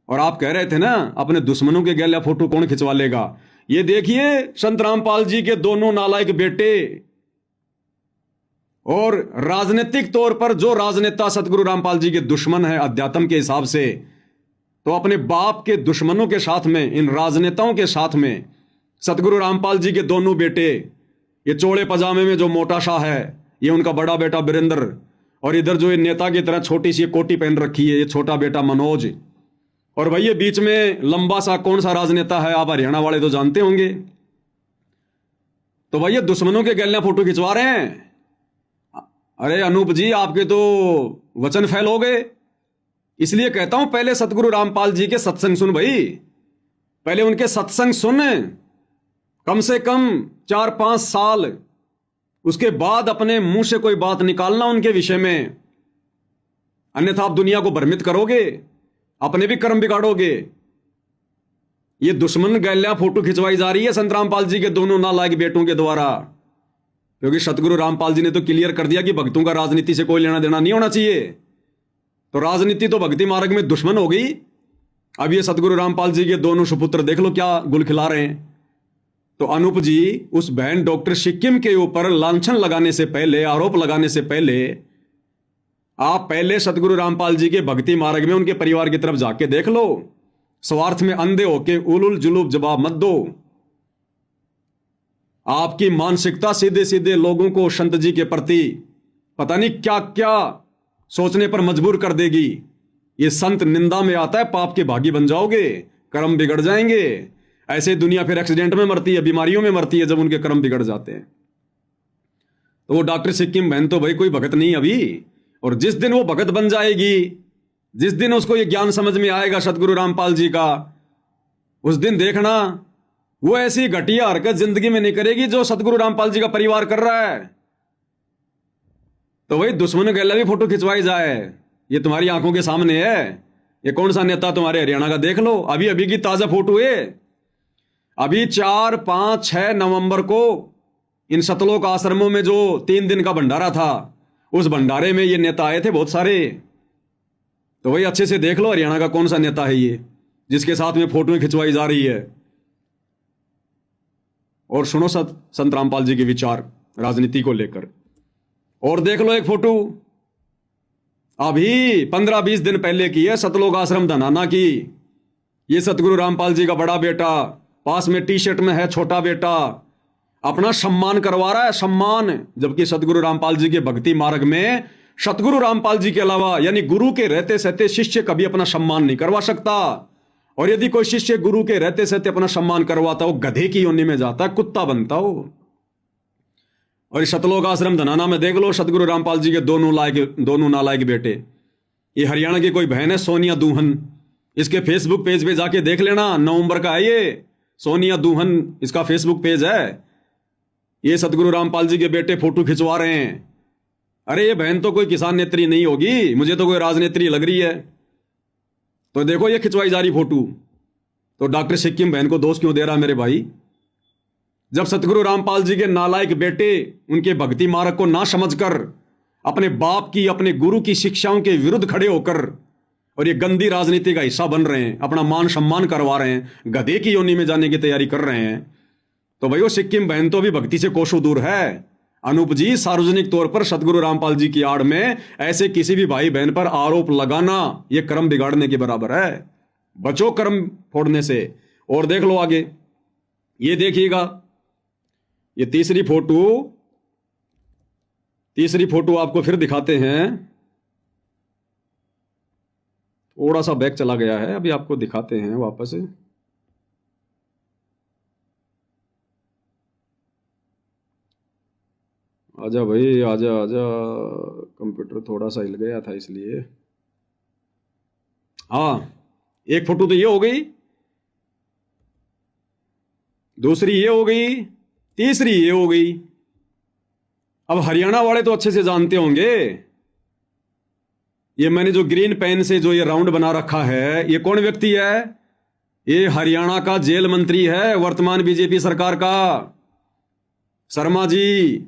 और आप कह रहे थे ना अपने दुश्मनों के गैल फोटो कौन खिंचवा लेगा। ये देखिए संत रामपाल जी के दोनों नालायक बेटे, और राजनीतिक तौर पर जो राजनेता सतगुरु रामपाल जी के दुश्मन है अध्यात्म के हिसाब से, तो अपने बाप के दुश्मनों के साथ में, इन राजनेताओं के साथ में सतगुरु रामपाल जी के दोनों बेटे ये चौड़े पजामे में जो मोटा शाह है ये उनका बड़ा बेटा वीरेंद्र, और इधर जो ये नेता की तरह छोटी सी कोटी पहन रखी है ये छोटा बेटा मनोज, और भाई ये बीच में लंबा सा कौन सा राजनेता है, आप हरियाणा वाले तो जानते होंगे। तो भाई ये दुश्मनों के गैलियां फोटो खिंचवा रहे हैं। अरे अनूप जी आपके तो वचन फैल हो गए। इसलिए कहता हूं पहले सतगुरु रामपाल जी के सत्संग सुन भाई, पहले उनके सत्संग सुन, कम से कम 4-5 साल, उसके बाद अपने मुंह से कोई बात निकालना उनके विषय में, अन्यथा आप दुनिया को भ्रमित करोगे, अपने भी कर्म बिगाड़ोगे। ये दुश्मन गैलियां फोटो खिंचवाई जा रही है संत रामपाल जी के दोनों नालायक बेटों के द्वारा, क्योंकि सतगुरु रामपाल जी ने तो क्लियर कर दिया कि भक्तों का राजनीति से कोई लेना देना नहीं होना चाहिए। तो राजनीति तो भक्ति मार्ग में दुश्मन हो गई। अब ये सतगुरु रामपाल जी के दोनों सुपुत्र देख लो क्या गुल खिला रहे हैं। तो अनूप जी उस बहन डॉक्टर सिक्किम के ऊपर लांछन लगाने से पहले, आरोप लगाने से पहले, आप पहले सतगुरु रामपाल जी के भक्ति मार्ग में उनके परिवार की तरफ जाके देख लो। स्वार्थ में अंधे होके उलुल जुलूब जवाब मत दो। आपकी मानसिकता सीधे सीधे लोगों को संत जी के प्रति पता नहीं क्या क्या सोचने पर मजबूर कर देगी। ये संत निंदा में आता है, पाप के भागी बन जाओगे, कर्म बिगड़ जाएंगे। ऐसे दुनिया फिर एक्सीडेंट में मरती है, बीमारियों में मरती है जब उनके कर्म बिगड़ जाते हैं। तो वो डॉक्टर सिक्किम बहन तो भाई कोई भगत नहीं अभी, और जिस दिन वो भगत बन जाएगी, जिस दिन उसको ये ज्ञान समझ में आएगा सतगुरु रामपाल जी का, उस दिन देखना वो ऐसी घटिया हरकत जिंदगी में नहीं करेगी जो सतगुरु रामपाल जी का परिवार कर रहा है। तो भाई दुश्मन गैला भी फोटो खिंचवाई जाए, ये तुम्हारी आंखों के सामने है। ये कौन सा नेता तुम्हारे हरियाणा का देख लो, अभी अभी की ताजा फोटो है। अभी 4, 5, 6 नवंबर को इन सतलोक आश्रमों में जो 3 दिन का भंडारा था, उस भंडारे में ये नेता आए थे बहुत सारे। तो भाई अच्छे से देख लो हरियाणा का कौन सा नेता है ये जिसके साथ में फोटोएं खिंचवाई जा रही है। और सुनो संत रामपाल जी के विचार राजनीति को लेकर। और देख लो एक फोटो अभी 15-20 दिन पहले की है, सतलोक आश्रम धनाना की। ये सतगुरु रामपाल जी का बड़ा बेटा पास में टी-शर्ट में है, छोटा बेटा अपना सम्मान करवा रहा है, सम्मान। जबकि सतगुरु रामपाल जी के भक्ति मार्ग में सतगुरु रामपाल जी के अलावा यानी गुरु के रहते सहते शिष्य कभी अपना सम्मान नहीं करवा सकता। और यदि कोई शिष्य गुरु के रहते सहते अपना सम्मान करवाता हो, गधे की योनि में जाता, कुत्ता बनता हो। और इस सतलोक आश्रम धनाना में देख लो सतगुरु रामपाल जी के दोनों नालायक बेटे। ये हरियाणा की कोई बहन है सोनिया दूहन, इसके फेसबुक पेज पे जाके देख लेना, नवंबर का है ये, सोनिया दूहन इसका फेसबुक पेज है। ये सतगुरु रामपाल जी के बेटे फोटो खिंचवा रहे हैं। अरे ये बहन तो कोई किसान नेत्री नहीं होगी, मुझे तो कोई राजनेत्री लग रही है। तो देखो ये खिंचवाई जा रही फोटो। तो डॉक्टर सिक्किम बहन को दोष क्यों दे रहा मेरे भाई? जब सतगुरु रामपाल जी के नालायक बेटे उनके भक्ति मार्ग को ना समझकर अपने बाप की, अपने गुरु की शिक्षाओं के विरुद्ध खड़े होकर और ये गंदी राजनीति का हिस्सा बन रहे हैं, अपना मान सम्मान करवा रहे हैं, गधे की योनि में जाने की तैयारी कर रहे हैं, तो भाई वो सिक्किम बहन तो भी भक्ति से कोसों दूर है। अनूप जी सार्वजनिक तौर पर सतगुरु रामपाल जी की आड़ में ऐसे किसी भी भाई बहन पर आरोप लगाना यह कर्म बिगाड़ने के बराबर है। बचो कर्म फोड़ने से। और देख लो आगे, ये देखिएगा, ये तीसरी फोटो आपको फिर दिखाते हैं। थोड़ा सा बैक चला गया है, अभी आपको दिखाते हैं वापस। आजा भाई आजा आजा, कंप्यूटर थोड़ा सा हिल गया था इसलिए। हाँ, एक फोटो तो ये हो गई, दूसरी ये हो गई, तीसरी ये हो गई। अब हरियाणा वाले तो अच्छे से जानते होंगे, ये मैंने जो ग्रीन पेन से जो ये राउंड बना रखा है, ये कौन व्यक्ति है? ये हरियाणा का जेल मंत्री है, वर्तमान बीजेपी सरकार का, शर्मा जी,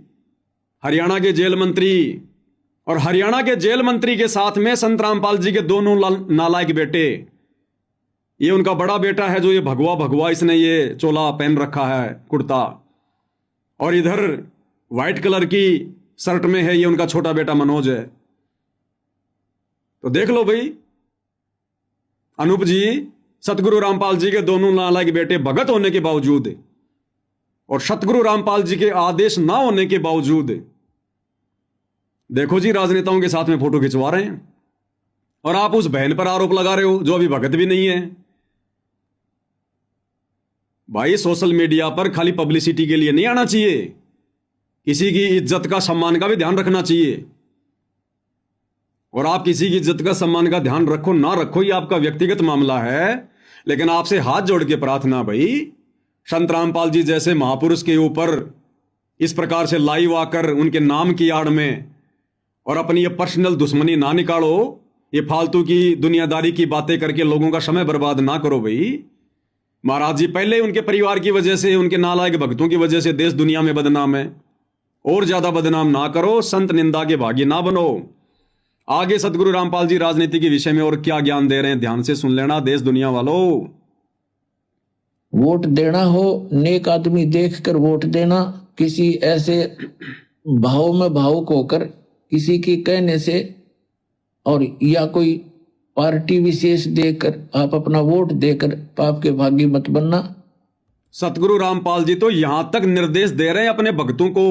हरियाणा के जेल मंत्री। और हरियाणा के जेल मंत्री के साथ में संत रामपाल जी के दोनों नालायक बेटे। ये उनका बड़ा बेटा है जो ये भगवा इसने ये चोला पहन रखा है, कुर्ता, और इधर व्हाइट कलर की शर्ट में है ये उनका छोटा बेटा मनोज है। तो देख लो भाई अनूप जी, सतगुरु रामपाल जी के दोनों नालायक बेटे भगत होने के बावजूद और सतगुरु रामपाल जी के आदेश ना होने के बावजूद देखो जी राजनेताओं के साथ में फोटो खिंचवा रहे हैं, और आप उस बहन पर आरोप लगा रहे हो जो अभी भगत भी नहीं है। भाई सोशल मीडिया पर खाली पब्लिसिटी के लिए नहीं आना चाहिए, किसी की इज्जत का सम्मान का भी ध्यान रखना चाहिए। और आप किसी की इज्जत का सम्मान का ध्यान रखो ना रखो ये आपका व्यक्तिगत मामला है, लेकिन आपसे हाथ जोड़ के प्रार्थना भाई, संत रामपाल जी जैसे महापुरुष के ऊपर इस प्रकार से लाइव आकर उनके नाम की आड़ में और अपनी ये पर्सनल दुश्मनी ना निकालो, ये फालतू की दुनियादारी की बातें करके लोगों का समय बर्बाद ना करो भाई। महाराज जी पहले उनके परिवार की वजह से, उनके नालायक भक्तों की वजह से देश दुनिया में बदनाम है, और ज्यादा बदनाम ना करो, संत निंदा के भागी ना बनो। आगे सतगुरु रामपाल जी राजनीति के विषय में और क्या ज्ञान दे रहे हैं ध्यान से सुन लेना देश दुनिया वालों। वोट देना हो, नेक आदमी देखकर वोट देना, किसी ऐसे भाव में भावुक होकर किसी के कहने से और या कोई पार्टी विशेष देकर आप अपना वोट देकर पाप के भागी मत बनना। सतगुरु रामपाल जी तो यहां तक निर्देश दे रहे हैं अपने भक्तों को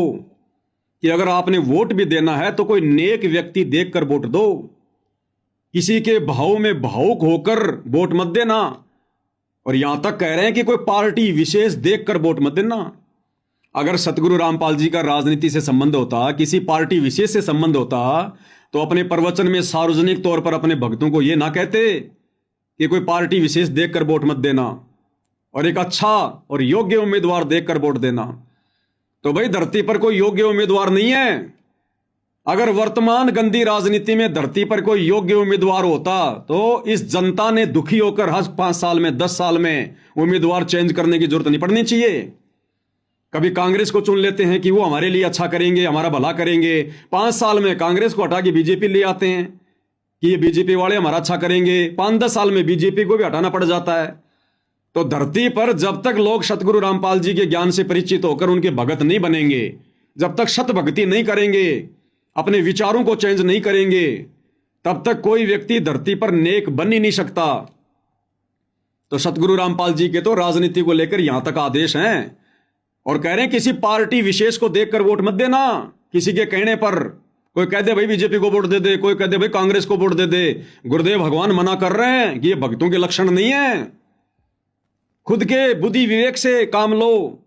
कि अगर आपने वोट भी देना है तो कोई नेक व्यक्ति देखकर वोट दो, किसी के भाव में भावुक होकर वोट मत देना। और यहां तक कह रहे हैं कि कोई पार्टी विशेष देखकर वोट मत देना। अगर सतगुरु रामपाल जी का राजनीति से संबंध होता, किसी पार्टी विशेष से संबंध होता, तो अपने प्रवचन में सार्वजनिक तौर पर अपने भक्तों को यह ना कहते कि कोई पार्टी विशेष देखकर वोट मत देना और एक अच्छा और योग्य उम्मीदवार देखकर वोट देना। तो भाई धरती पर कोई योग्य उम्मीदवार नहीं है। अगर वर्तमान गंदी राजनीति में धरती पर कोई योग्य उम्मीदवार होता तो इस जनता ने दुखी होकर हर 5 साल में 10 साल में उम्मीदवार चेंज करने की जरूरत नहीं पड़नी चाहिए। कभी कांग्रेस को चुन लेते हैं कि वो हमारे लिए अच्छा करेंगे, हमारा भला करेंगे, 5 साल में कांग्रेस को हटा के बीजेपी ले आते हैं कि ये बीजेपी वाले हमारा अच्छा करेंगे, 5-10 साल में बीजेपी को भी हटाना पड़ जाता है। तो धरती पर जब तक लोग सतगुरु रामपाल जी के ज्ञान से परिचित होकर उनके भगत नहीं बनेंगे, जब तक शत भक्ति नहीं करेंगे, अपने विचारों को चेंज नहीं करेंगे, तब तक कोई व्यक्ति धरती पर नेक बन ही नहीं सकता। तो सतगुरु रामपाल जी के तो राजनीति को लेकर यहां तक आदेश हैं और कह रहे हैं किसी पार्टी विशेष को देखकर वोट मत देना। किसी के कहने पर कोई कह दे भाई बीजेपी को वोट दे दे, कोई कह दे भाई कांग्रेस को वोट दे दे। गुरुदेव भगवान मना कर रहे हैं कि ये भक्तों के लक्षण नहीं है। खुद के बुद्धि विवेक से काम लो,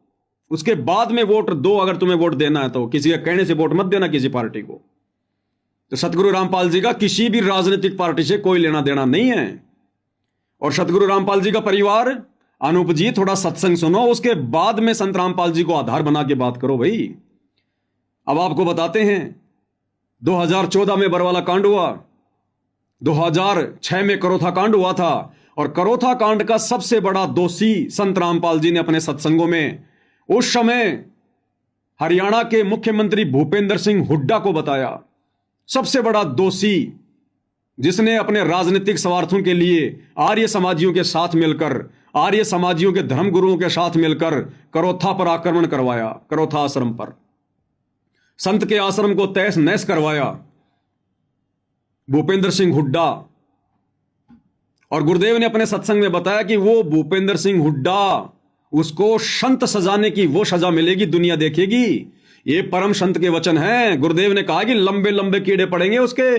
उसके बाद में वोट दो। अगर तुम्हें वोट देना है तो किसी के कहने से वोट मत देना किसी पार्टी को। तो सतगुरु रामपाल जी का किसी भी राजनीतिक पार्टी से कोई लेना देना नहीं है। और सतगुरु रामपाल जी का परिवार, अनूप जी थोड़ा सत्संग सुनो, उसके बाद में संत रामपाल जी को आधार बना के बात करो भाई। अब आपको बताते हैं 2014 में बरवाला कांड हुआ, 2006 में करोथा कांड हुआ था, और करोथा कांड का सबसे बड़ा दोषी संत रामपाल जी ने अपने सत्संगों में उस समय हरियाणा के मुख्यमंत्री भूपेंद्र सिंह हुड्डा को बताया सबसे बड़ा दोषी, जिसने अपने राजनीतिक स्वार्थों के लिए आर्य समाजियों के साथ मिलकर, आर्य समाजियों के धर्म गुरुओं के साथ मिलकर करोथा पर आक्रमण करवाया, करोथा आश्रम पर संत के आश्रम को तहस नहस करवाया भूपेंद्र सिंह हुड्डा। और गुरुदेव ने अपने सत्संग में बताया कि वो भूपेंद्र सिंह हुड्डा, उसको संत सजाने की वो सजा मिलेगी, दुनिया देखेगी। ये परम संत के वचन हैं। गुरुदेव ने कहा कि लंबे लंबे कीड़े पड़ेंगे उसके।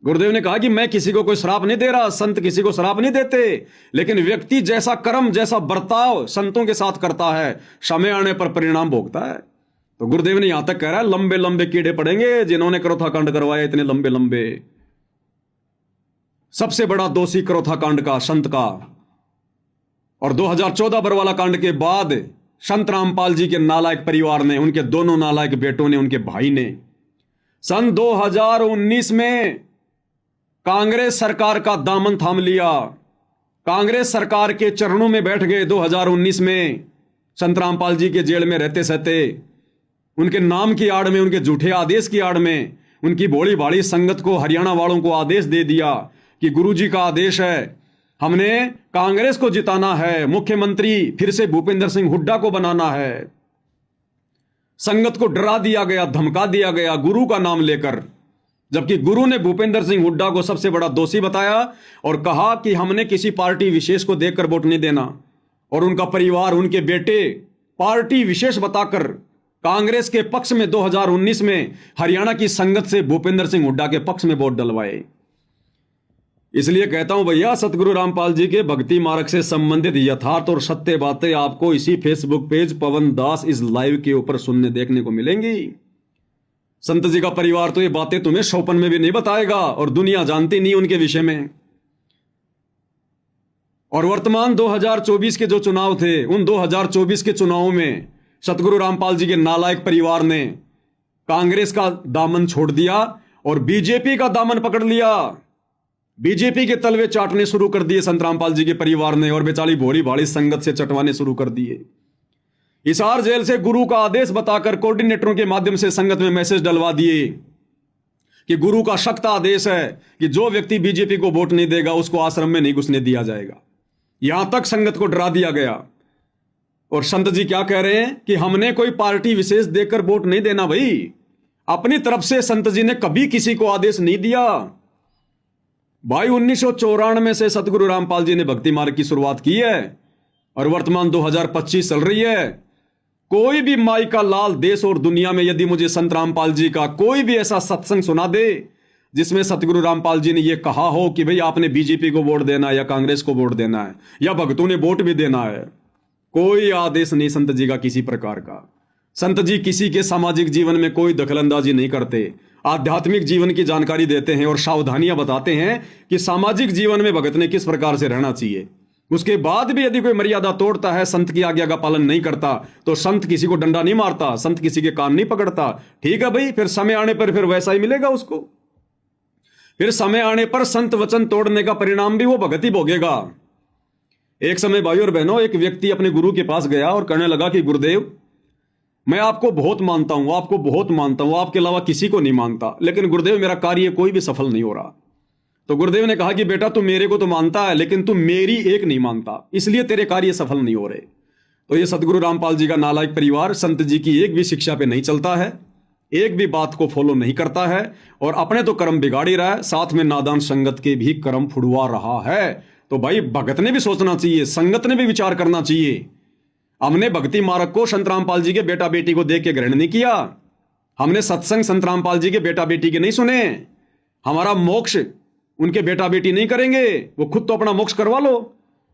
गुरुदेव ने कहा कि मैं किसी को कोई श्राप नहीं दे रहा, संत किसी को श्राप नहीं देते, लेकिन व्यक्ति जैसा कर्म, जैसा बर्ताव संतों के साथ करता है, समय आने पर परिणाम भोगता है। तो गुरुदेव ने यहां तक कह रहा है लंबे लंबे कीड़े पड़ेंगे जिन्होंने करोथा कांड करवाया, इतने लंबे लंबे। सबसे बड़ा दोषी करोथा कांड का संत का। और 2014 बरवाला कांड के बाद संत रामपाल जी के नालायक परिवार ने, उनके दोनों नालायक बेटों ने, उनके भाई ने सन 2019 में कांग्रेस सरकार का दामन थाम लिया, कांग्रेस सरकार के चरणों में बैठ गए। 2019 में संत रामपाल जी के जेल में रहते सहते उनके नाम की आड़ में, उनके झूठे आदेश की आड़ में, उनकी भोली भाली संगत को, हरियाणा वालों को आदेश दे दिया कि गुरुजी का आदेश है, हमने कांग्रेस को जिताना है, मुख्यमंत्री फिर से भूपेंद्र सिंह हुड्डा को बनाना है। संगत को डरा दिया गया, धमका दिया गया गुरु का नाम लेकर, जबकि गुरु ने भूपेंद्र सिंह हुड्डा को सबसे बड़ा दोषी बताया और कहा कि हमने किसी पार्टी विशेष को देखकर वोट नहीं देना। और उनका परिवार, उनके बेटे पार्टी विशेष बताकर कांग्रेस के पक्ष में 2019 में हरियाणा की संगत से भूपेंद्र सिंह हुड्डा के पक्ष में वोट डलवाए। इसलिए कहता हूं भैया, सतगुरु रामपाल जी के भक्ति मार्ग से संबंधित यथार्थ और सत्य बातें आपको इसी फेसबुक पेज पवन दास इस लाइव के ऊपर सुनने देखने को मिलेंगी। संत जी का परिवार तो ये बातें तुम्हें शोपन में भी नहीं बताएगा और दुनिया जानती नहीं उनके विषय में। और वर्तमान 2024 के जो चुनाव थे, उन 2024 के चुनावों में सतगुरु रामपाल जी के नालायक परिवार ने कांग्रेस का दामन छोड़ दिया और बीजेपी का दामन पकड़ लिया। बीजेपी के तलवे चाटने शुरू कर दिए संत रामपाल जी के परिवार ने और बेचारी भोली भाली संगत से चटवाने शुरू कर दिए। हिसार जेल से गुरु का आदेश बताकर कोऑर्डिनेटरों के माध्यम से संगत में मैसेज डलवा दिए कि गुरु का सख्त आदेश है कि जो व्यक्ति बीजेपी को वोट नहीं देगा उसको आश्रम में नहीं घुसने दिया जाएगा। यहां तक संगत को डरा दिया गया। और संत जी क्या कह रहे हैं कि हमने कोई पार्टी विशेष देकर वोट नहीं देना भाई। अपनी तरफ से संत जी ने कभी किसी को आदेश नहीं दिया भाई। 1994 से सतगुरु रामपाल जी ने भक्ति मार्ग की शुरुआत की है और वर्तमान 2025 चल रही है। कोई भी माई का लाल देश और दुनिया में यदि मुझे संत रामपाल जी का कोई भी ऐसा सत्संग सुना दे जिसमें सतगुरु रामपाल जी ने यह कहा हो कि भाई आपने बीजेपी को वोट देना है या कांग्रेस को वोट देना है या भक्तों ने वोट भी देना है, कोई आदेश नहीं संत जी का किसी प्रकार का। संत जी किसी के सामाजिक जीवन में कोई दखलंदाजी नहीं करते, आध्यात्मिक जीवन की जानकारी देते हैं और सावधानियां बताते हैं कि सामाजिक जीवन में भगत ने किस प्रकार से रहना चाहिए। उसके बाद भी यदि कोई मर्यादा तोड़ता है, संत की आज्ञा का पालन नहीं करता, तो संत किसी को डंडा नहीं मारता, संत किसी के कान नहीं पकड़ता। ठीक है भाई, फिर समय आने पर फिर वैसा ही मिलेगा उसको। फिर समय आने पर संत वचन तोड़ने का परिणाम भी वो भगत ही भोगेगा। एक समय भाई और बहनों, एक व्यक्ति अपने गुरु के पास गया और कहने लगा कि गुरुदेव, मैं आपको बहुत मानता हूं, आपको बहुत मानता हूं, आपके अलावा किसी को नहीं मानता, लेकिन गुरुदेव मेरा कार्य कोई भी सफल नहीं हो रहा। तो गुरुदेव ने कहा कि बेटा तू मेरे को तो मानता है लेकिन तू मेरी एक नहीं मानता, इसलिए तेरे कार्य सफल नहीं हो रहे। तो ये सतगुरु रामपाल जी का नालायक परिवार संत जी की एक भी शिक्षा पे नहीं चलता है, एक भी बात को फॉलो नहीं करता है और अपने तो कर्म बिगाड़ ही रहा है, साथ में नादान संगत के भी कर्म फुड़वा रहा है। तो भाई भगत ने भी सोचना चाहिए, संगत ने भी विचार करना चाहिए। हमने भक्ति मार्ग को संत रामपाल जी के बेटा बेटी को देख के ग्रहण नहीं किया। हमने सत्संग संत रामपाल जी के बेटा बेटी के नहीं सुने। हमारा मोक्ष उनके बेटा बेटी नहीं करेंगे, वो खुद तो अपना मोक्ष करवा लो।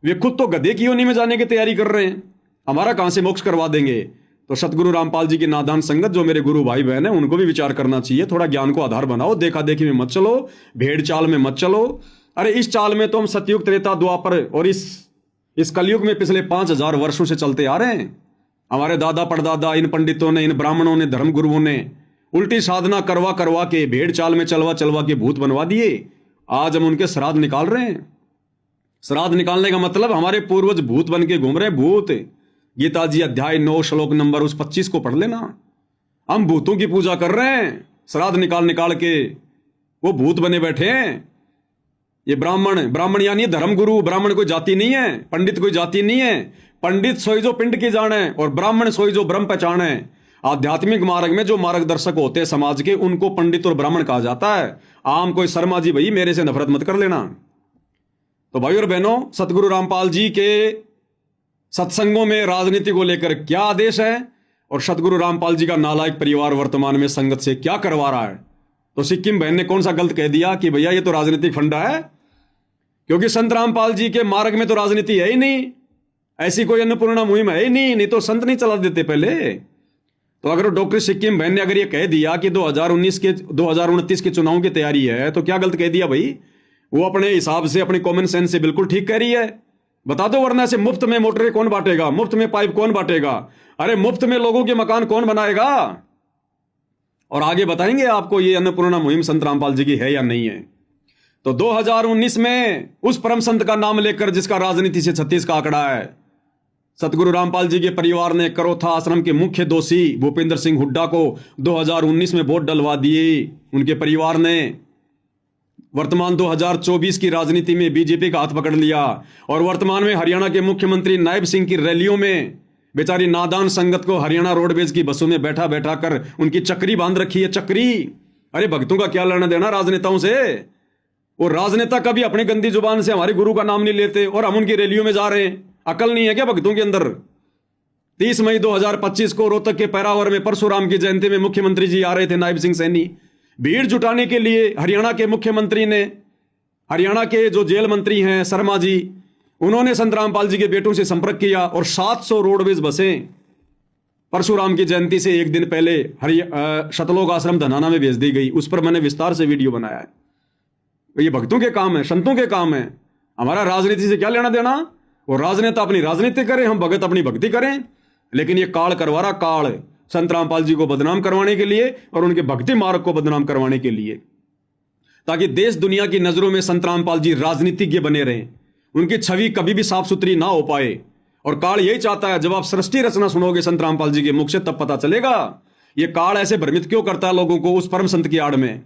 वे खुद तो गधे की योनि में जाने की तैयारी कर रहे हैं, हमारा कहां से मोक्ष करवा देंगे। तो सतगुरु रामपाल जी की नादान संगत जो मेरे गुरु भाई बहन है, उनको भी विचार करना चाहिए। थोड़ा ज्ञान को आधार बनाओ, देखा देखी में मत चलो, भेड़ चाल में मत चलो। अरे इस चाल में तो हम सतयुग त्रेता द्वापर और इस कलयुग में पिछले 5000 वर्षों से चलते आ रहे हैं। हमारे दादा परदादा, इन पंडितों ने, इन ब्राह्मणों ने, धर्म गुरुओं ने उल्टी साधना करवा करवा के, भेड़ चाल में चलवा चलवा के भूत बनवा दिए। आज हम उनके श्राद्ध निकाल रहे हैं। श्राद्ध निकालने का मतलब हमारे पूर्वज भूत बन के घूम रहे। भूत गीता जी अध्याय 9 श्लोक नंबर उस 25 को पढ़ लेना। हम भूतों की पूजा कर रहे हैं, श्राद्ध निकाल निकाल के वो भूत बने बैठे हैं। ये ब्राह्मण यानी धर्म गुरु। ब्राह्मण कोई जाति नहीं है, पंडित कोई जाति नहीं है। पंडित सोई जो पिंड की जाने और ब्राह्मण सोई जो ब्रह्म पहचाने। आध्यात्मिक मार्ग में जो मार्गदर्शक होते हैं समाज के, उनको पंडित और ब्राह्मण कहा जाता है। आम कोई शर्मा जी भाई मेरे से नफरत मत कर लेना। तो भाई और बहनों, सतगुरु रामपाल जी के सत्संगों में राजनीति को लेकर क्या आदेश है और सतगुरु रामपाल जी का नालायक परिवार वर्तमान में संगत से क्या करवा रहा है। तो सिक्किम बहन ने कौन सा गलत कह दिया कि भैया ये तो राजनीतिक फंडा है, क्योंकि संत रामपाल जी के मार्ग में तो राजनीति है ही नहीं, ऐसी कोई अन्नपूर्णा मुहिम है ही नहीं तो संत नहीं चला देते पहले। तो अगर डॉक्टर सिक्किम बहन ने अगर ये कह दिया कि 2029 के चुनाव की तैयारी है, तो क्या गलत कह दिया भाई। वो अपने हिसाब से, अपनी कॉमन सेंस से बिल्कुल ठीक कह रही है। बता दो, वरना से मुफ्त में मोटरें कौन बांटेगा, मुफ्त में पाइप कौन बांटेगा, अरे मुफ्त में लोगों के मकान कौन बनाएगा। और आगे बताएंगे आपको ये अन्नपूर्णा मुहिम संत रामपाल जी की है या नहीं है। तो 2019 में उस परम संत का नाम लेकर जिसका राजनीति से 36 का आंकड़ा है, सतगुरु रामपाल जी के परिवार ने करोथा आश्रम के मुख्य दोषी भूपेंद्र सिंह हुड्डा को 2019 में वोट डलवा दिए। उनके परिवार ने वर्तमान 2024 की राजनीति में बीजेपी का हाथ पकड़ लिया और वर्तमान में हरियाणा के मुख्यमंत्री नायब सिंह की रैलियों में बेचारी नादान संगत को हरियाणा रोडवेज की बसों में बैठा बैठा कर उनकी चक्री बांध रखी है। चक्री, अरे भक्तों का क्या लेना देना राजनेताओं से। वो राजनेता कभी अपनी गंदी जुबान से हमारे गुरु का नाम नहीं लेते और हम उनकी रैलियों में जा रहे हैं। अकल नहीं है क्या भक्तों के अंदर। 30 मई 2025 को रोहतक के पैरावर में परशुराम की जयंती में मुख्यमंत्री जी आ रहे थे, नायब सिंह सैनी। भीड़ जुटाने के लिए हरियाणा के मुख्यमंत्री ने, हरियाणा के जो जेल मंत्री हैं शर्मा जी, उन्होंने संत रामपाल जी के बेटों से संपर्क किया और 700 रोडवेज बसें परशुराम की जयंती से एक दिन पहले शतलोक आश्रम धनाना में भेज दी गई। उस पर मैंने विस्तार से वीडियो बनाया है। ये भक्तों के काम है, संतों के काम है। हमारा राजनीति से क्या लेना देना? वो राजनेता अपनी राजनीति करें, हम भगत अपनी भक्ति करें। लेकिन ये काल करवारा काल संत रामपाल जी को बदनाम करवाने के लिए और उनके भक्ति मार्ग को बदनाम करवाने के लिए, ताकि देश दुनिया की नजरों में संत रामपाल जी राजनीतिज्ञ बने रहें, उनकी छवि कभी भी साफ सुथरी ना हो पाए। और काल यही चाहता है, जब आप सृष्टि रचना सुनोगे संत रामपाल जी के मुख से तब पता चलेगा ये काल ऐसे भ्रमित क्यों करता है लोगों को उस परम संत की आड़ में।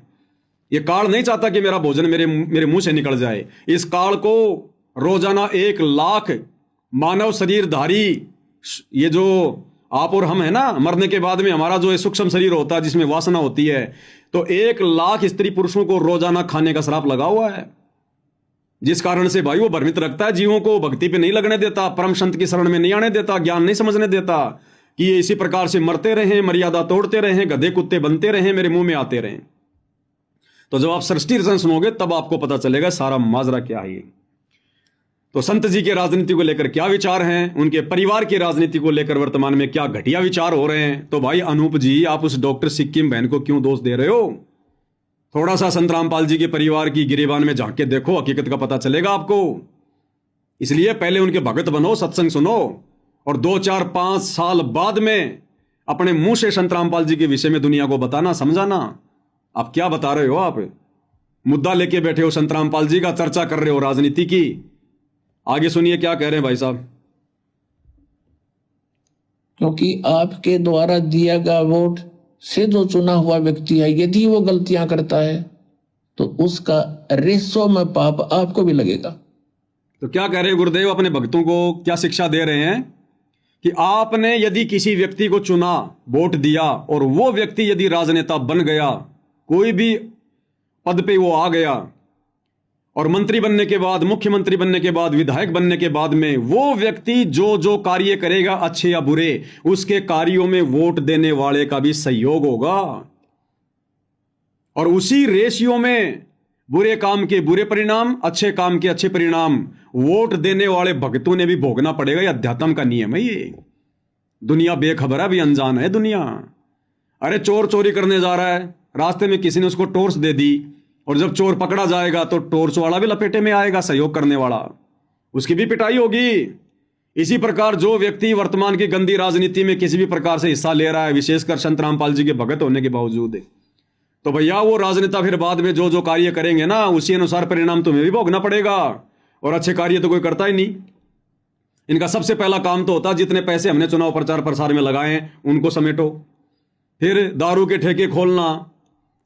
ये काल नहीं चाहता कि मेरा भोजन मेरे मुंह से निकल जाए। इस काल को रोजाना 1 लाख मानव शरीरधारी, ये जो आप और हम है ना, मरने के बाद में हमारा जो सूक्ष्म शरीर होता है जिसमें वासना होती है, तो 1 लाख स्त्री पुरुषों को रोजाना खाने का श्राप लगा हुआ है। जिस कारण से भाई वो भ्रमित रखता है जीवों को, भक्ति पे नहीं लगने देता, परम संत की शरण में नहीं आने देता, ज्ञान नहीं समझने देता कि ये इसी प्रकार से मरते रहें, मर्यादा तोड़ते रहें, गधे कुत्ते बनते रहें, मेरे मुंह में आते रहें। तो जब आप सृष्टि रचना सुनोगे तब आपको पता चलेगा सारा माजरा क्या है। तो संत जी के राजनीति को लेकर क्या विचार हैं, उनके परिवार की राजनीति को लेकर वर्तमान में क्या घटिया विचार हो रहे हैं। तो भाई अनूप जी, आप उस डॉक्टर सिक्किम बहन को क्यों दोष दे रहे हो? थोड़ा सा संत रामपाल जी के परिवार की गिरेबान में झांक के देखो, हकीकत का पता चलेगा आपको। इसलिए पहले उनके भगत बनो, सत्संग सुनो, और 2, 4, 5 साल बाद में अपने मुंह से संत रामपाल जी के विषय में दुनिया को बताना, समझाना। आप क्या बता रहे हो? आप मुद्दा लेके बैठे हो, संत रामपाल जी का चर्चा कर रहे हो राजनीति की। आगे सुनिए क्या कह रहे हैं भाई साहब। क्योंकि आपके द्वारा दिया गया वोट से जो चुना हुआ व्यक्ति है, यदि वो गलतियां करता है तो उसका रेसो में पाप आपको भी लगेगा। तो क्या कह रहे हैं गुरुदेव? अपने भक्तों को क्या शिक्षा दे रहे हैं कि आपने यदि किसी व्यक्ति को चुना, वोट दिया, और वो व्यक्ति यदि राजनेता बन गया, कोई भी पद पे वो आ गया, और मंत्री बनने के बाद, मुख्यमंत्री बनने के बाद, विधायक बनने के बाद में वो व्यक्ति जो जो कार्य करेगा, अच्छे या बुरे, उसके कार्यों में वोट देने वाले का भी सहयोग होगा। और उसी रेशियो में बुरे काम के बुरे परिणाम, अच्छे काम के अच्छे परिणाम वोट देने वाले भक्तों ने भी भोगना पड़ेगा। ये अध्यात्म का नियम है। ये दुनिया बेखबर है, अभी अनजान है दुनिया। अरे चोर चोरी करने जा रहा है, रास्ते में किसी ने उसको टॉर्च दे दी, और जब चोर पकड़ा जाएगा तो टॉर्च वाला भी लपेटे में आएगा, सहयोग करने वाला, उसकी भी पिटाई होगी। इसी प्रकार जो व्यक्ति वर्तमान की गंदी राजनीति में किसी भी प्रकार से हिस्सा ले रहा है, विशेषकर संत रामपाल जी के भगत होने के बावजूद, तो भैया वो राजनेता फिर बाद में जो जो कार्य करेंगे ना, उसी अनुसार परिणाम तुम्हें भी भोगना पड़ेगा। और अच्छे कार्य तो कोई करता ही नहीं। इनका सबसे पहला काम तो होता है, जितने पैसे हमने चुनाव प्रचार प्रसार में लगाए हैं उनको समेटो। फिर दारू के ठेके खोलना,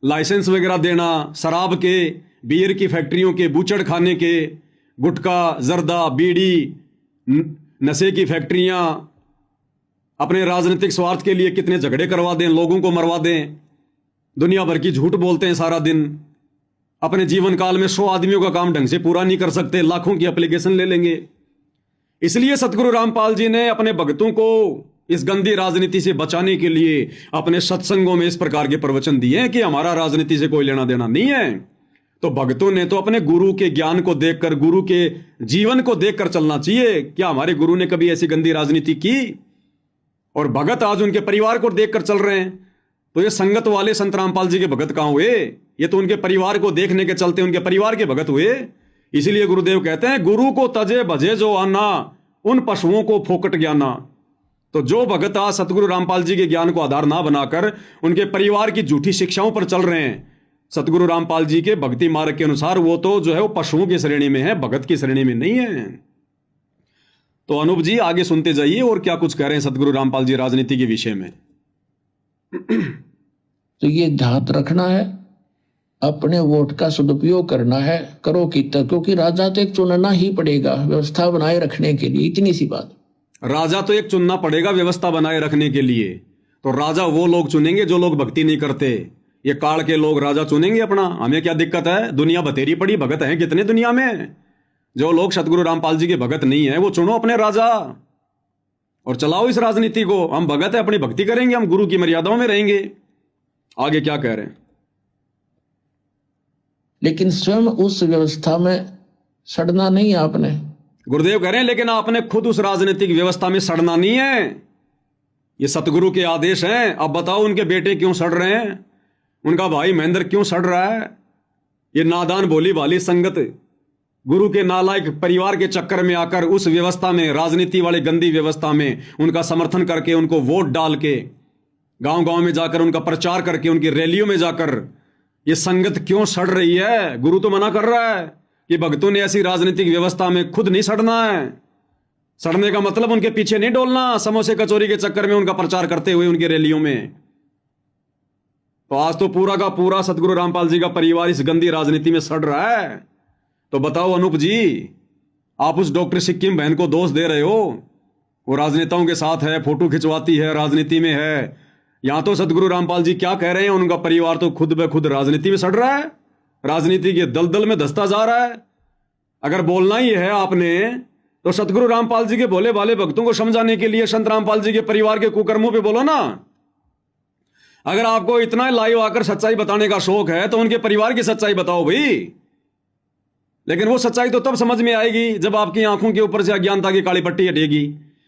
लाइसेंस वगैरह देना, शराब के, बियर की फैक्ट्रियों के, बूचड़ खाने के, गुटखा, जर्दा, बीड़ी, नशे की फैक्ट्रियां, अपने राजनीतिक स्वार्थ के लिए कितने झगड़े करवा दें, लोगों को मरवा दें, दुनिया भर की झूठ बोलते हैं सारा दिन। अपने जीवन काल में 100 आदमियों का काम ढंग से पूरा नहीं कर सकते, लाखों की एप्लीकेशन ले लेंगे। इसलिए सतगुरु रामपाल जी ने अपने भक्तों को इस गंदी राजनीति से बचाने के लिए अपने सत्संगों में इस प्रकार के प्रवचन दिए हैं कि हमारा राजनीति से कोई लेना देना नहीं है। तो भक्तों ने तो अपने गुरु के ज्ञान को देखकर, गुरु के जीवन को देखकर चलना चाहिए। क्या हमारे गुरु ने कभी ऐसी गंदी राजनीति की? और भगत आज उनके परिवार को देखकर चल रहे हैं। तो ये संगत वाले संत रामपाल जी के भगत कहां हुए? ये तो उनके परिवार को देखने के चलते उनके परिवार के भगत हुए। इसीलिए गुरुदेव कहते हैं, गुरु को तजे भजे जो आना, उन पशुओं को फोकट ज्ञाना। तो जो भगत आज सतगुरु रामपाल जी के ज्ञान को आधार ना बनाकर उनके परिवार की झूठी शिक्षाओं पर चल रहे हैं, सतगुरु रामपाल जी के भक्ति मार्ग के अनुसार, वो तो जो है वो पशुओं की श्रेणी में है, भगत की श्रेणी में नहीं है। तो अनूप जी आगे सुनते जाइए और क्या कुछ कह रहे हैं सतगुरु रामपाल जी राजनीति के विषय में। तो ये ध्यान रखना है, अपने वोट का सदुपयोग करना है, करो कितना, क्योंकि राजा तो एक चुनना ही पड़ेगा व्यवस्था बनाए रखने के लिए। इतनी सी बात, राजा तो एक चुनना पड़ेगा व्यवस्था बनाए रखने के लिए। तो राजा वो लोग चुनेंगे जो लोग भक्ति नहीं करते। ये काल के लोग राजा चुनेंगे अपना। हमें क्या दिक्कत है? दुनिया बतेरी पड़ी, भगत हैं कितने दुनिया में। जो लोग सतगुरु रामपाल जी के भगत नहीं है वो चुनो अपने राजा। और चलाओ इस राजनीति को। हम भगत है, अपनी भक्ति करेंगे, हम गुरु की मर्यादाओं में रहेंगे। आगे क्या कह रहे हैं? लेकिन स्वयं उस व्यवस्था में सड़ना नहीं है आपने। गुरुदेव कह रहे हैं लेकिन आपने खुद उस राजनीतिक व्यवस्था में सड़ना नहीं है। ये सतगुरु के आदेश हैं। अब बताओ उनके बेटे क्यों सड़ रहे हैं, उनका भाई महेंद्र क्यों सड़ रहा है? ये नादान भोली भाली संगत, गुरु के नालायक परिवार के चक्कर में आकर उस व्यवस्था में, राजनीति वाली गंदी व्यवस्था में उनका समर्थन करके, उनको वोट डाल के, गांव गांव में जाकर उनका प्रचार करके, उनकी रैलियों में जाकर ये संगत क्यों सड़ रही है? गुरु तो मना कर रहा है कि भक्तों ने ऐसी राजनीतिक व्यवस्था में खुद नहीं सड़ना है। सड़ने का मतलब उनके पीछे नहीं डोलना, समोसे कचौरी के चक्कर में उनका प्रचार करते हुए उनकी रैलियों में। तो आज तो पूरा का पूरा सतगुरु रामपाल जी का परिवार इस गंदी राजनीति में सड़ रहा है। तो बताओ अनूप जी, आप उस डॉक्टर सिक्किम बहन को दोष दे रहे हो, वो राजनेताओं के साथ है, फोटो खिंचवाती है, राजनीति में है। यहां तो सतगुरु रामपाल जी क्या कह रहे हैं, उनका परिवार तो खुद ब खुद राजनीति में सड़ रहा है, राजनीति के दलदल में धंसता जा रहा है। अगर बोलना ही है आपने तो सतगुरु रामपाल जी के भोले भाले भक्तों को समझाने के लिए संत रामपाल जी के परिवार के कुकर्मों पे बोलो ना। अगर आपको इतना लाइव आकर सच्चाई बताने का शौक है तो उनके परिवार की सच्चाई बताओ भाई। लेकिन वो सच्चाई तो तब समझ में आएगी जब आपकी आंखों के ऊपर से अज्ञानता की काली पट्टी हटेगी।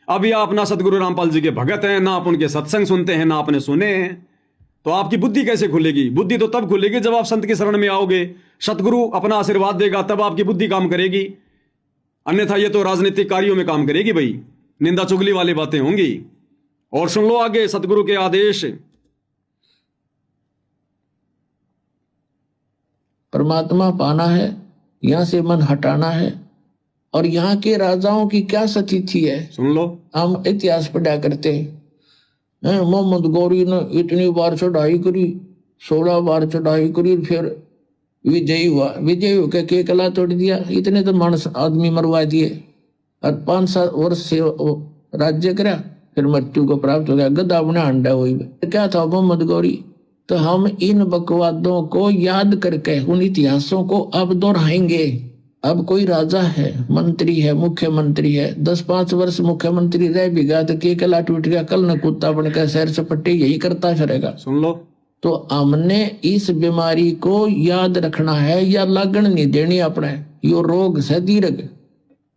अभी आप ना सतगुरु रामपाल जी के भगत हैं, ना आप उनके सत्संग सुनते हैं, ना आपने सुने हैं, तो आपकी बुद्धि कैसे खुलेगी? बुद्धि तो तब खुलेगी जब आप संत की शरण में आओगे, सतगुरु अपना आशीर्वाद देगा, तब आपकी बुद्धि काम करेगी। अन्यथा ये तो राजनीतिक कार्यों में काम करेगी भाई, निंदा चुगली वाली बातें होंगी। और सुन लो आगे सतगुरु के आदेश। परमात्मा पाना है, यहां से मन हटाना है। और यहाँ के राजाओं की क्या सतिथि है, सुन लो। हम इतिहास पढ़ा करते हैं। मोहम्मद गौरी ने इतनी बार चढ़ाई करी, 16 बार चढ़ाई करी, फिर विजयी हुआ। विजयी होकर के कला तोड़ दिया, इतने तो मानस आदमी मरवा दिए। और 5-7 वर्ष से राज्य करा, फिर मृत्यु को प्राप्त हो गया। गधा अपने अंडा हुई। क्या था मोहम्मद गौरी? तो हम इन बकवादों को याद करके उन इतिहासों को अब दोहराएंगे। अब कोई राजा है, मंत्री है, मुख्यमंत्री है, 10-5 वर्ष मुख्यमंत्री रह भी गया तो के कला टूट गया, कल न कुत्ता बनकर शहर सपट्टे यही करता फिरेगा। सुन लो। तो हमने इस बीमारी को याद रखना है या लगन नहीं देनी अपने। यो रोग है दीर्घ,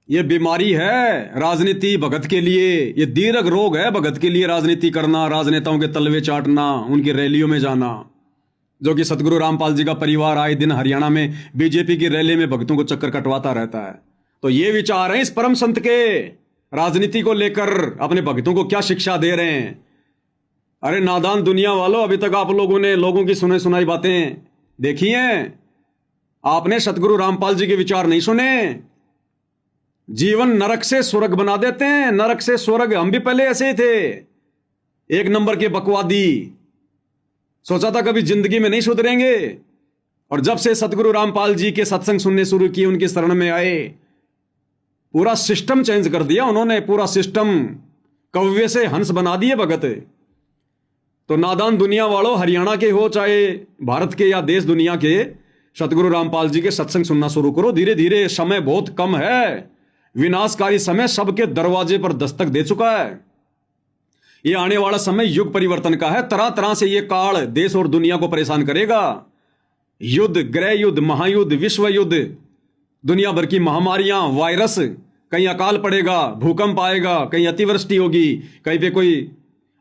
ये बीमारी है राजनीति भगत के लिए, ये दीर्घ रोग है भगत के लिए। राजनीति करना, राजनेताओं के तलवे चाटना, उनकी रैलियों में जाना, जो कि सतगुरु रामपाल जी का परिवार आए दिन हरियाणा में बीजेपी की रैली में भक्तों को चक्कर कटवाता रहता है। तो ये विचार है इस परम संत के, राजनीति को लेकर अपने भक्तों को क्या शिक्षा दे रहे हैं। अरे नादान दुनिया वालों, अभी तक आप लोगों ने लोगों की सुने सुनाई बातें देखी हैं, आपने सतगुरु रामपाल जी के विचार नहीं सुने। जीवन नरक से स्वर्ग बना देते हैं, नरक से स्वर्ग। हम भी पहले ऐसे ही थे, एक नंबर के बकवादी। सोचा था कभी जिंदगी में नहीं सुधरेंगे, और जब से सतगुरु रामपाल जी के सत्संग सुनने शुरू किए, उनकी शरण में आए, पूरा सिस्टम चेंज कर दिया उन्होंने। पूरा सिस्टम कौवे से हंस बना दिए भगत। तो नादान दुनिया वालों, हरियाणा के हो चाहे भारत के या देश दुनिया के, सतगुरु रामपाल जी के सत्संग सुनना शुरू करो धीरे धीरे। समय बहुत कम है, विनाशकारी समय सबके दरवाजे पर दस्तक दे चुका है। ये आने वाला समय युग परिवर्तन का है। तरह तरह से ये काल देश और दुनिया को परेशान करेगा। युद्ध, गृह युद्ध, महायुद्ध, विश्व युद्ध, दुनिया भर की महामारियां, वायरस, कहीं अकाल पड़ेगा, भूकंप आएगा, कहीं अतिवृष्टि होगी, कहीं पे कोई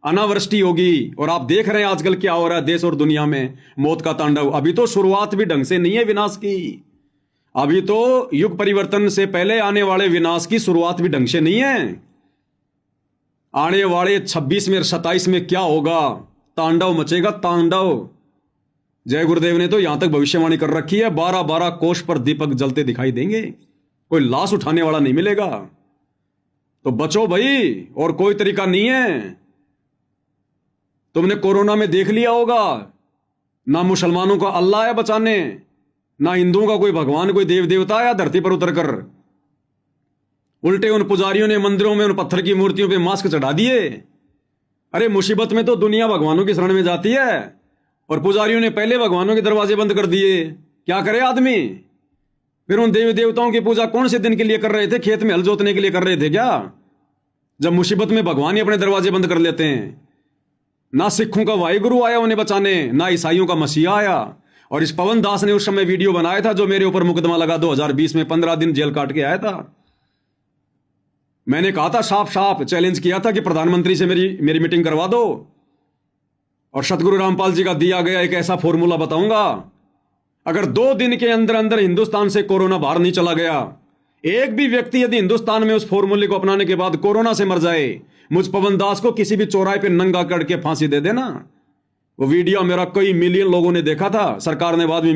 अनावृष्टि होगी। और आप देख रहे हैं आजकल क्या हो रहा है देश और दुनिया में, मौत का तांडव। अभी तो शुरुआत भी ढंग से नहीं है विनाश की। अभी तो युग परिवर्तन से पहले आने वाले विनाश की शुरुआत भी ढंग से नहीं है। आने वाले 26 में 27 में क्या होगा, तांडव मचेगा, तांडव। जय गुरुदेव ने तो यहां तक भविष्यवाणी कर रखी है, 12-12 कोष पर दीपक जलते दिखाई देंगे, कोई लाश उठाने वाला नहीं मिलेगा। तो बचो भाई, और कोई तरीका नहीं है। तुमने कोरोना में देख लिया होगा, ना मुसलमानों का अल्लाह है बचाने, ना हिंदुओं का कोई भगवान, कोई देव देवता आया धरती पर उतर कर। उल्टे उन पुजारियों ने मंदिरों में उन पत्थर की मूर्तियों पे मास्क चढ़ा दिए। अरे मुसीबत में तो दुनिया भगवानों की शरण में जाती है, और पुजारियों ने पहले भगवानों के दरवाजे बंद कर दिए। क्या करे आदमी? फिर उन देवी देवताओं की पूजा कौन से दिन के लिए कर रहे थे? खेत में हल जोतने के लिए कर रहे थे क्या? जब मुसीबत में भगवान ही अपने दरवाजे बंद कर लेते हैं। ना सिखों का वाहिगुरु आया उन्हें बचाने, ना ईसाइयों का मसीहा आया। और इस पवन दास ने उस समय वीडियो बनाया था जो मेरे ऊपर मुकदमा लगा 2020 में, 15 दिन जेल काट के आया था। मैंने कहा था, साफ साफ चैलेंज किया था कि प्रधानमंत्री से मेरी मीटिंग करवा दो, और सतगुरु रामपाल जी का दिया गया एक ऐसा फॉर्मूला बताऊंगा, अगर 2 दिन के अंदर अंदर हिंदुस्तान से कोरोना बाहर नहीं चला गया, एक भी व्यक्ति यदि हिंदुस्तान में उस फॉर्मूले को अपनाने के बाद कोरोना से मर जाए, मुझ पवन दास को किसी भी चौराहे पे नंगा करके फांसी दे देना। वो वीडियो मेरा कई मिलियन लोगों ने देखा था। सरकार ने बाद में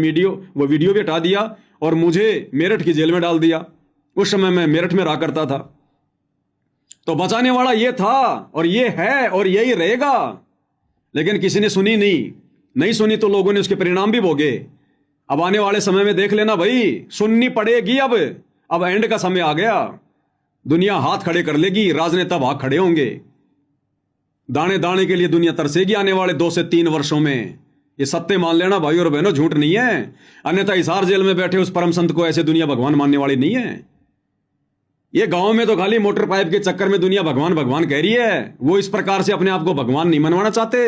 वो वीडियो भी हटा दिया और मुझे मेरठ की जेल में डाल दिया। उस समय मैं मेरठ में रहा करता था। तो बचाने वाला ये था और ये है और यही रहेगा। लेकिन किसी ने सुनी नहीं सुनी तो लोगों ने उसके परिणाम भी भोगे। अब आने वाले समय में देख लेना भाई, सुननी पड़ेगी। अब एंड का समय आ गया। दुनिया हाथ खड़े कर लेगी, राजनेता भाग खड़े होंगे। दाने दाने के लिए दुनिया तरसेगी आने वाले 2 से 3 वर्षों में। ये सत्य मान लेना भाई और बहनों, झूठ नहीं है। अन्यथा हिसार जेल में बैठे उस परम संत को ऐसे दुनिया भगवान मानने वाली नहीं है। ये गांव में तो खाली मोटर पाइप के चक्कर में दुनिया भगवान भगवान कह रही है। वो इस प्रकार से अपने आप को भगवान नहीं मनवाना चाहते।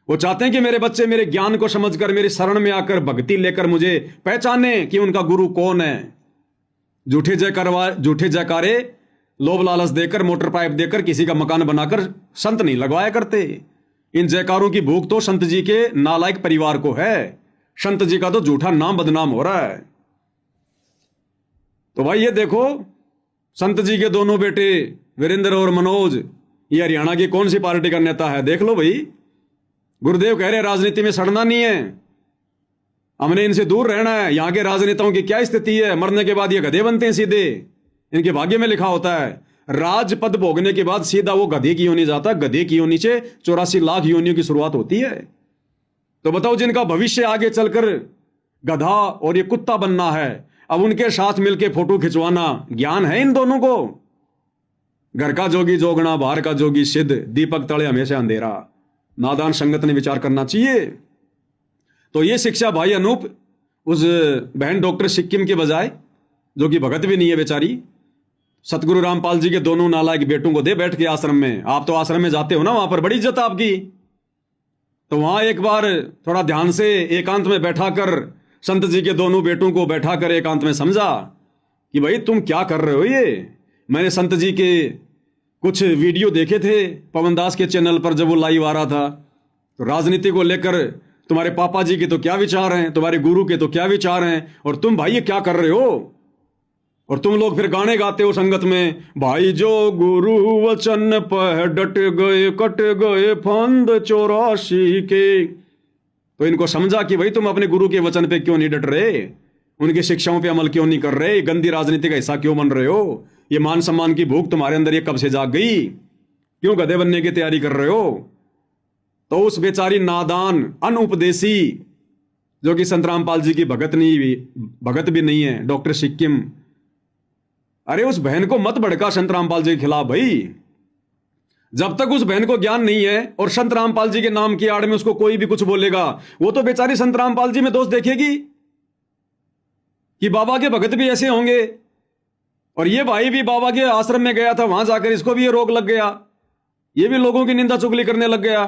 वो चाहते हैं कि मेरे बच्चे मेरे ज्ञान को समझकर मेरी शरण में आकर भक्ति लेकर मुझे पहचाने कि उनका गुरु कौन है। झूठे जयकारे, लोभ लालच देकर, मोटर पाइप देकर किसी का मकान बनाकर संत नहीं लगवाया करते। इन जयकारों की भूख तो संत जी के नालायक परिवार को है। संत जी का तो झूठा नाम बदनाम हो रहा है। तो भाई ये देखो, संत जी के दोनों बेटे वीरेंद्र और मनोज, ये हरियाणा की कौन सी पार्टी का नेता है देख लो भाई। गुरुदेव कह रहे राजनीति में सड़ना नहीं है, हमने इनसे दूर रहना है। यहां के राजनेताओं की क्या स्थिति है, मरने के बाद ये गधे बनते हैं सीधे। इनके भाग्य में लिखा होता है राजपद भोगने के बाद सीधा वो गधे की योनि जाता है। गधे की योनि से 84 लाख योनियों की शुरुआत होती है। तो बताओ, जिनका भविष्य आगे चलकर गधा और ये कुत्ता बनना है, अब उनके साथ मिलके फोटो खिंचवाना ज्ञान है इन दोनों को? घर का जोगी जोगना, बाहर का जोगी सिद्ध, दीपक तले हमेशा अंधेरा। नादान संगत ने विचार करना चाहिए। तो ये शिक्षा भाई अनूप उस बहन डॉक्टर सिक्किम के बजाय, जो कि भगत भी नहीं है बेचारी, सतगुरु रामपाल जी के दोनों नालायक बेटों को दे बैठ के आश्रम में। आप तो आश्रम में जाते हो ना, वहां पर बड़ी इज्जत आपकी। तो वहां एक बार थोड़ा ध्यान से एकांत में बैठा कर संत जी के दोनों बेटों को बैठा कर एकांत में समझा कि भाई तुम क्या कर रहे हो। ये मैंने संत जी के कुछ वीडियो देखे थे पवन दास के चैनल पर जब वो लाइव आ रहा था। तो राजनीति को लेकर तुम्हारे पापा जी के तो क्या विचार हैं, तुम्हारे गुरु के तो क्या विचार हैं, और तुम भाई ये क्या कर रहे हो। और तुम लोग फिर गाने गाते हो संगत में, भाई जो गुरु वचन पर डट गए कट गए फंद 84 के। तो इनको समझा कि भाई तुम अपने गुरु के वचन पे क्यों नहीं डट रहे, उनकी शिक्षाओं पे अमल क्यों नहीं कर रहे, गंदी राजनीति का हिस्सा क्यों बन रहे हो। ये मान सम्मान की भूख तुम्हारे अंदर ये कब से जाग गई, क्यों गधे बनने की तैयारी कर रहे हो। तो उस बेचारी नादान अनुपदेशी, जो कि संत रामपाल जी की भगत भी नहीं है, डॉक्टर सिक्किम, अरे उस बहन को मत भड़का संत रामपाल जी के खिलाफ भाई। जब तक उस बहन को ज्ञान नहीं है और संत रामपाल जी के नाम की आड़ में उसको कोई भी कुछ बोलेगा, वो तो बेचारी संत रामपाल जी में दोष देखेगी कि बाबा के भगत भी ऐसे होंगे। और ये भाई भी बाबा के आश्रम में गया था, वहां जाकर इसको भी ये रोग लग गया, ये भी लोगों की निंदा चुगली करने लग गया।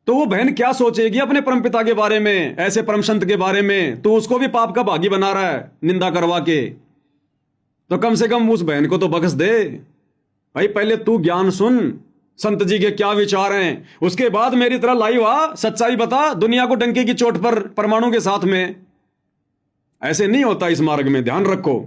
तो वो बहन क्या सोचेगी अपने परमपिता के बारे में, ऐसे परम संत के बारे में। तो उसको भी पाप का भागी बना रहा है निंदा करवा के। तो कम से कम उस बहन को तो बख्श दे भाई। पहले तू ज्ञान सुन, संत जी के क्या विचार हैं, उसके बाद मेरी तरह लाइव आ, सच्चाई बता दुनिया को डंके की चोट पर परमाणु के साथ में। ऐसे नहीं होता इस मार्ग में, ध्यान रखो।